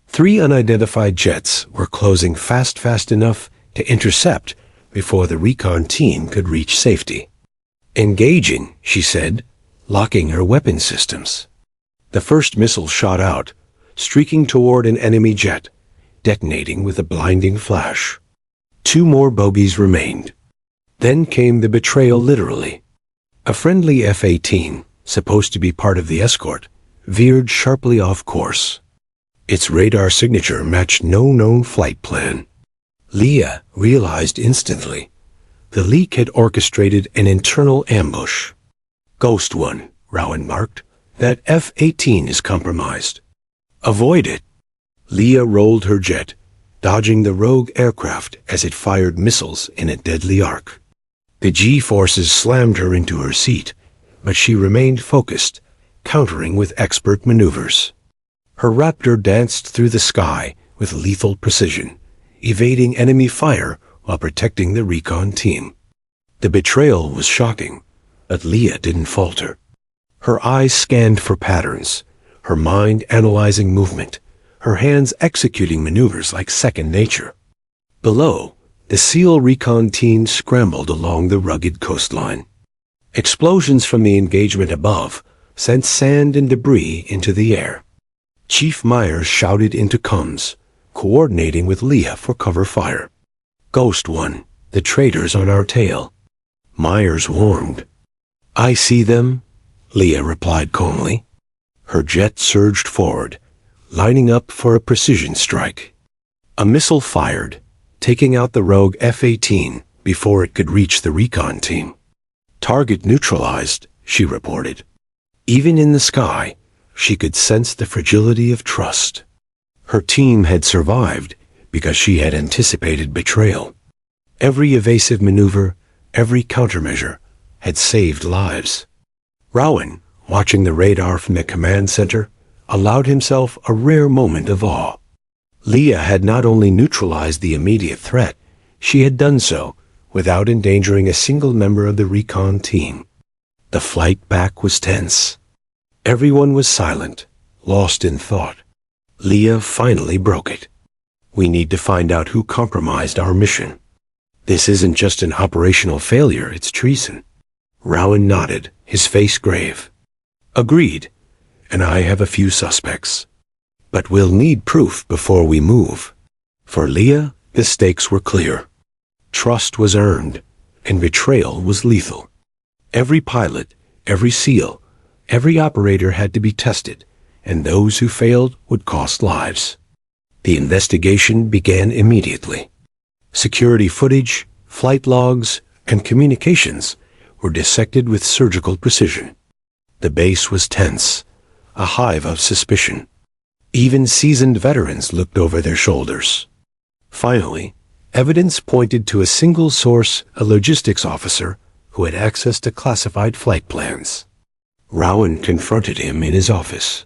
3 unidentified jets were closing fast enough to intercept before the recon team could reach safety. Engaging, she said, locking her weapon systems. The first missile shot out, streaking toward an enemy jet, detonating with a blinding flash. 2 more bogies remained. Then came the betrayal literally. A friendly F-18, supposed to be part of the escort, veered sharply off course. Its radar signature matched no known flight plan. Leah realized instantly. The leak had orchestrated an internal ambush. Ghost One, Rowan marked. That F-18 is compromised. Avoid it. Leah rolled her jet, dodging the rogue aircraft as it fired missiles in a deadly arc. The G-forces slammed her into her seat, but she remained focused, countering with expert maneuvers. Her Raptor danced through the sky with lethal precision, evading enemy fire while protecting the recon team. The betrayal was shocking, but Leah didn't falter. Her eyes scanned for patterns, her mind analyzing movement, her hands executing maneuvers like second nature. Below, the SEAL recon team scrambled along the rugged coastline. Explosions from the engagement above sent sand and debris into the air. Chief Myers shouted into comms, coordinating with Leah for cover fire. "Ghost One, the traitors on our tail." Myers warned. "I see them," Leah replied calmly. Her jet surged forward, lining up for a precision strike. A missile fired, taking out the rogue F-18 before it could reach the recon team. "Target neutralized," she reported. Even in the sky, she could sense the fragility of trust. Her team had survived because she had anticipated betrayal. Every evasive maneuver, every countermeasure, had saved lives. Rowan, watching the radar from the command center, allowed himself a rare moment of awe. Leah had not only neutralized the immediate threat, she had done so without endangering a single member of the recon team. The flight back was tense. Everyone was silent, lost in thought. Leah finally broke it. "We need to find out who compromised our mission. This isn't just an operational failure, it's treason." Rowan nodded, his face grave. "Agreed, and I have a few suspects. But we'll need proof before we move." For Leah, the stakes were clear. Trust was earned, and betrayal was lethal. Every pilot, every SEAL, every operator had to be tested, and those who failed would cost lives. The investigation began immediately. Security footage, flight logs, and communications were dissected with surgical precision. The base was tense, a hive of suspicion. Even seasoned veterans looked over their shoulders. Finally, evidence pointed to a single source, a logistics officer who had access to classified flight plans. Rowan confronted him in his office.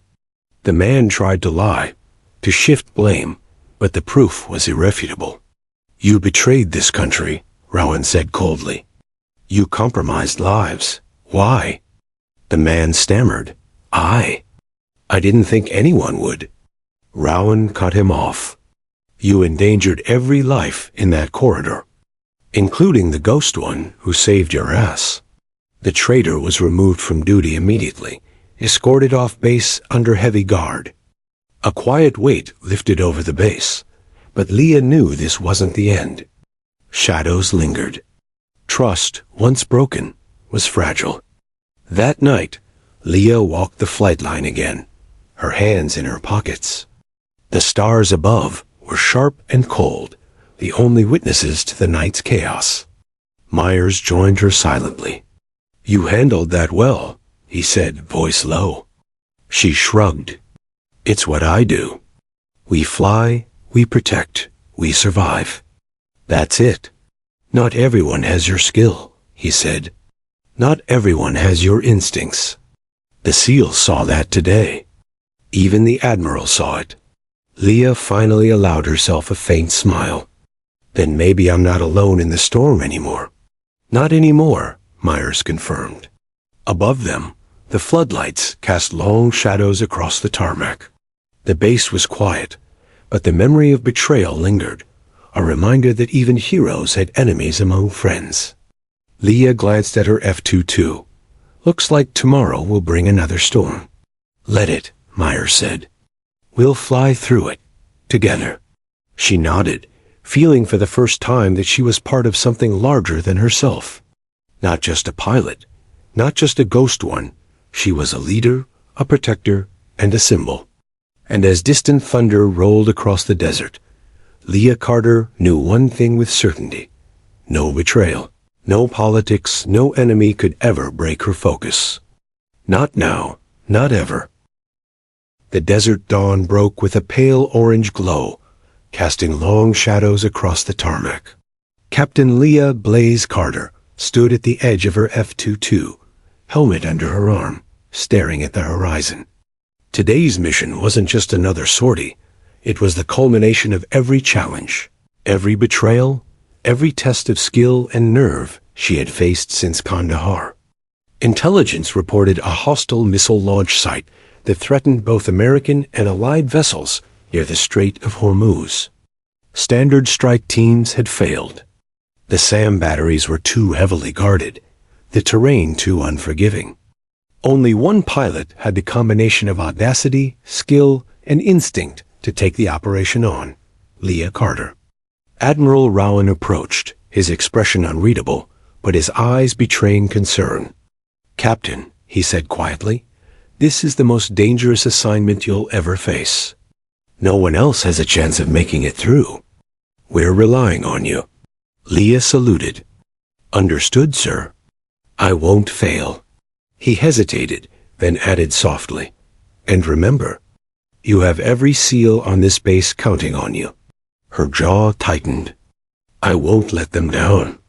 The man tried to lie, to shift blame, but the proof was irrefutable. "You betrayed this country," Rowan said coldly. "You compromised lives. Why?" The man stammered. I didn't think anyone would." Rowan cut him off. "You endangered every life in that corridor, including the Ghost One who saved your ass." The traitor was removed from duty immediately, escorted off base under heavy guard. A quiet weight lifted over the base, but Leah knew this wasn't the end. Shadows lingered. Trust, once broken, was fragile. That night, Leah walked the flight line again, her hands in her pockets. The stars above were sharp and cold, the only witnesses to the night's chaos. Myers joined her silently. "You handled that well," he said, voice low. She shrugged. "It's what I do. We fly, we protect, we survive. That's it. Not everyone has your skill," he said. "Not everyone has your instincts. The SEALs saw that today. Even the Admiral saw it." Leah finally allowed herself a faint smile. "Then maybe I'm not alone in the storm anymore." "Not anymore," Myers confirmed. Above them, the floodlights cast long shadows across the tarmac. The base was quiet, but the memory of betrayal lingered, a reminder that even heroes had enemies among friends. Leah glanced at her F-22. "Looks like tomorrow will bring another storm." "Let it," Myers said. "We'll fly through it, together." She nodded, feeling for the first time that she was part of something larger than herself. Not just a pilot, not just a Ghost One. She was a leader, a protector, and a symbol. And as distant thunder rolled across the desert, Leah Carter knew one thing with certainty: no betrayal, no politics, no enemy could ever break her focus. Not now, not ever. The desert dawn broke with a pale orange glow, casting long shadows across the tarmac. Captain Leah Blaze Carter stood at the edge of her F-22, helmet under her arm, staring at the horizon. Today's mission wasn't just another sortie. It was the culmination of every challenge, every betrayal, every test of skill and nerve she had faced since Kandahar. Intelligence reported a hostile missile launch site that threatened both American and Allied vessels near the Strait of Hormuz. Standard strike teams had failed. The SAM batteries were too heavily guarded, the terrain too unforgiving. Only one pilot had the combination of audacity, skill, and instinct to take the operation on: Leah Carter. Admiral Rowan approached, his expression unreadable, but his eyes betraying concern. "Captain," he said quietly, "this is the most dangerous assignment you'll ever face. No one else has a chance of making it through. We're relying on you." Leah saluted. "Understood, sir. I won't fail." He hesitated, then added softly, "And remember, you have every SEAL on this base counting on you." Her jaw tightened. "I won't let them down."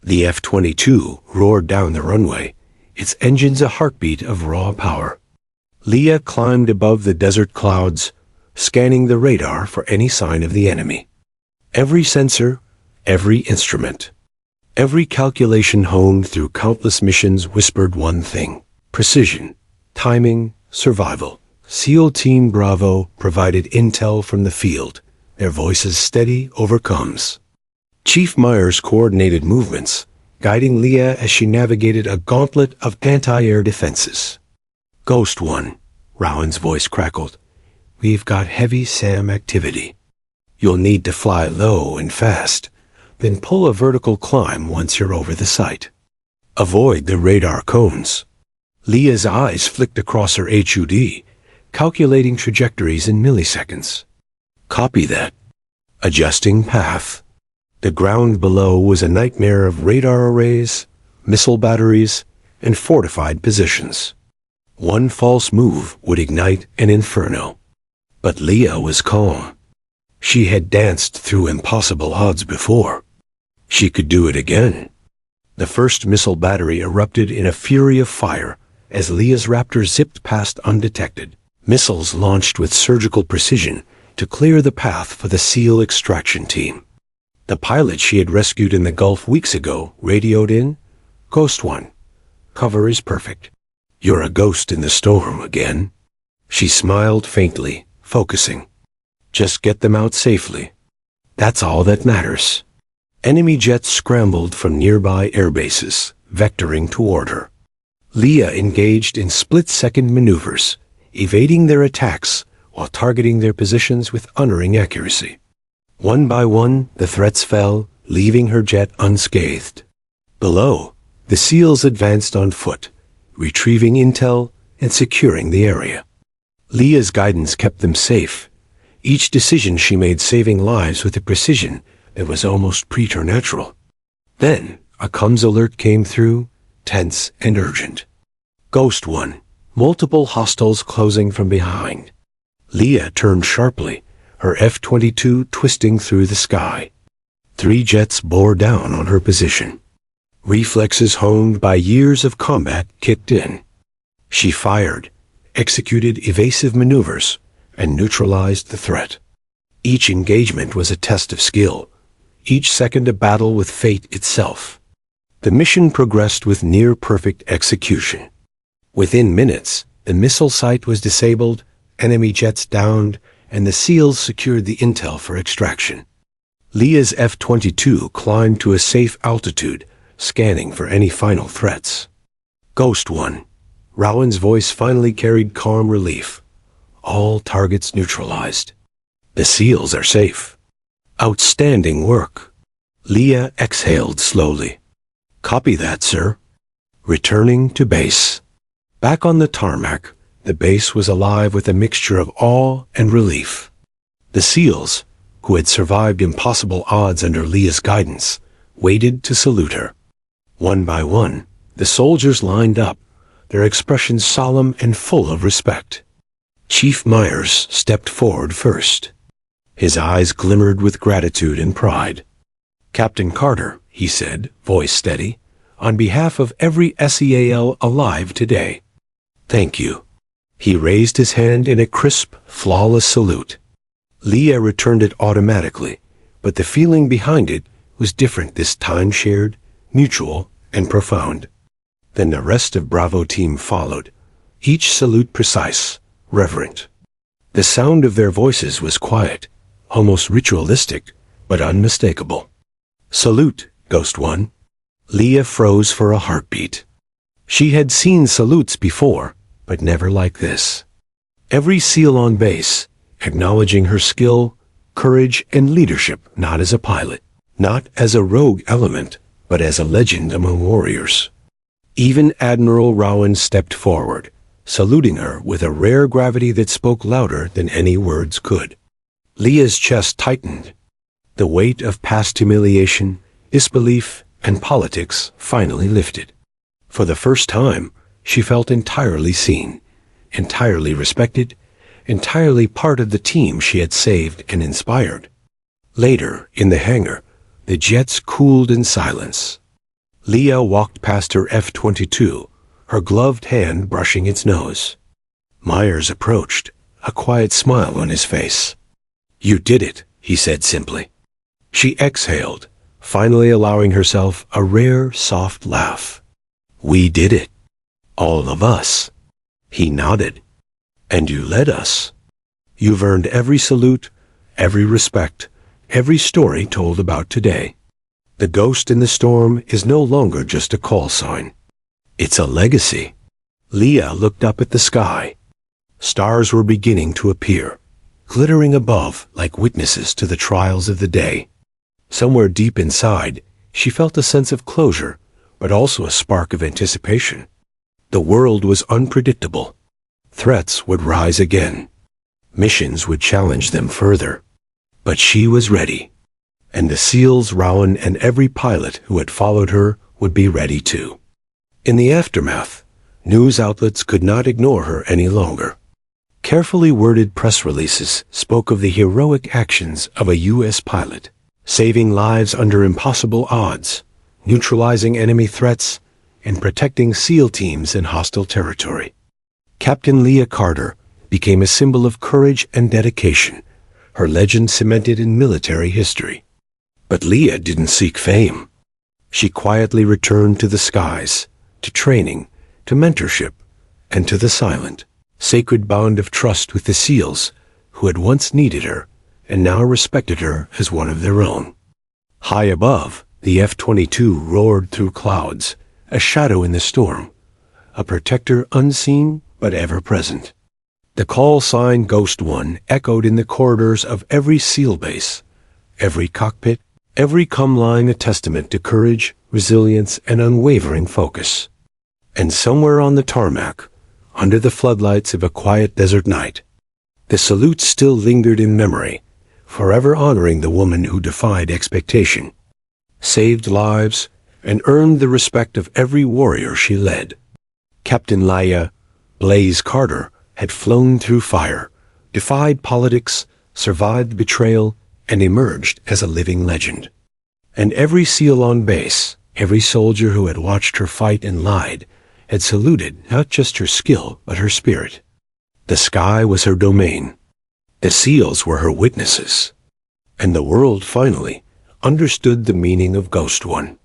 The F-22 roared down the runway, its engines a heartbeat of raw power. Leah climbed above the desert clouds, scanning the radar for any sign of the enemy. Every sensor, every instrument, every calculation honed through countless missions whispered one thing: precision, timing, survival. SEAL Team Bravo provided intel from the field, their voices steady overcomes. Chief Myers coordinated movements, guiding Leah as she navigated a gauntlet of anti-air defenses. "Ghost One," Rowan's voice crackled, "we've got heavy SAM activity. You'll need to fly low and fast, then pull a vertical climb once you're over the site. Avoid the radar cones." Leah's eyes flicked across her HUD, calculating trajectories in milliseconds. "Copy that." Adjusting path. The ground below was a nightmare of radar arrays, missile batteries, and fortified positions. One false move would ignite an inferno. But Leah was calm. She had danced through impossible odds before. She could do it again. The first missile battery erupted in a fury of fire as Leah's Raptor zipped past undetected. Missiles launched with surgical precision to clear the path for the SEAL extraction team. The pilot she had rescued in the Gulf weeks ago radioed in, "Ghost One, cover is perfect. You're a ghost in the storm again." She smiled faintly, focusing. "Just get them out safely. That's all that matters." Enemy jets scrambled from nearby airbases, vectoring toward her. Leah engaged in split-second maneuvers, evading their attacks while targeting their positions with unerring accuracy. One by one, the threats fell, leaving her jet unscathed. Below, the SEALs advanced on foot, retrieving intel and securing the area. Leah's guidance kept them safe, each decision she made saving lives with a precision that was almost preternatural. Then, a comms alert came through, tense and urgent. "Ghost One, multiple hostiles closing from behind." Leah turned sharply, her F-22 twisting through the sky. 3 jets bore down on her position. Reflexes honed by years of combat kicked in. She fired, executed evasive maneuvers, and neutralized the threat. Each engagement was a test of skill, each second a battle with fate itself. The mission progressed with near-perfect execution. Within minutes, the missile site was disabled, enemy jets downed, and the SEALs secured the intel for extraction. Leah's F-22 climbed to a safe altitude, scanning for any final threats. "Ghost One," Rowan's voice finally carried calm relief. "All targets neutralized. The SEALs are safe." "Outstanding work." Leah exhaled slowly. "Copy that, sir." Returning to base. Back on the tarmac, the base was alive with a mixture of awe and relief. The SEALs, who had survived impossible odds under Leah's guidance, waited to salute her. One by one, the soldiers lined up, their expressions solemn and full of respect. Chief Myers stepped forward first. His eyes glimmered with gratitude and pride. "Captain Carter," he said, voice steady, on behalf of every SEAL alive today. Thank you. He raised his hand in a crisp, flawless salute. Leah returned it automatically, but the feeling behind it was different this time, shared, mutual, and profound. Then the rest of Bravo team followed, each salute precise, reverent. The sound of their voices was quiet, almost ritualistic, but unmistakable. Salute, Ghost One. Leah froze for a heartbeat. She had seen salutes before, but never like this. Every SEAL on base, acknowledging her skill, courage, and leadership, not as a pilot, not as a rogue element, but as a legend among warriors. Even Admiral Rowan stepped forward, saluting her with a rare gravity that spoke louder than any words could. Leah's chest tightened. The weight of past humiliation, disbelief, and politics finally lifted. For the first time, she felt entirely seen, entirely respected, entirely part of the team she had saved and inspired. Later, in the hangar, the jets cooled in silence. Leah walked past her F-22, her gloved hand brushing its nose. Myers approached, a quiet smile on his face. "You did it," he said simply. She exhaled, finally allowing herself a rare, soft laugh. "We did it. All of us." He nodded. "And you led us. You've earned every salute, every respect, every story told about today. The ghost in the storm is no longer just a call sign. It's a legacy." Leah looked up at the sky. Stars were beginning to appear, glittering above like witnesses to the trials of the day. Somewhere deep inside, she felt a sense of closure, but also a spark of anticipation. The world was unpredictable. Threats would rise again. Missions would challenge them further. But she was ready. And the SEALs, Rowan, and every pilot who had followed her would be ready too. In the aftermath, news outlets could not ignore her any longer. Carefully worded press releases spoke of the heroic actions of a U.S. pilot, saving lives under impossible odds, neutralizing enemy threats, and protecting SEAL teams in hostile territory. Captain Leah Carter became a symbol of courage and dedication, her legend cemented in military history. But Leah didn't seek fame. She quietly returned to the skies, to training, to mentorship, and to the silent, sacred bond of trust with the SEALs who had once needed her and now respected her as one of their own. High above, the F-22 roared through clouds, a shadow in the storm, a protector unseen but ever present. The call sign Ghost One echoed in the corridors of every SEAL base, every cockpit, every come line a testament to courage, resilience, and unwavering focus. And somewhere on the tarmac, under the floodlights of a quiet desert night, the salute still lingered in memory, forever honoring the woman who defied expectation, saved lives, and earned the respect of every warrior she led. Captain Leah Blaze Carter had flown through fire, defied politics, survived betrayal, and emerged as a living legend. And every SEAL on base, every soldier who had watched her fight and lied, had saluted not just her skill, but her spirit. The sky was her domain. The SEALs were her witnesses. And the world finally understood the meaning of Ghost One.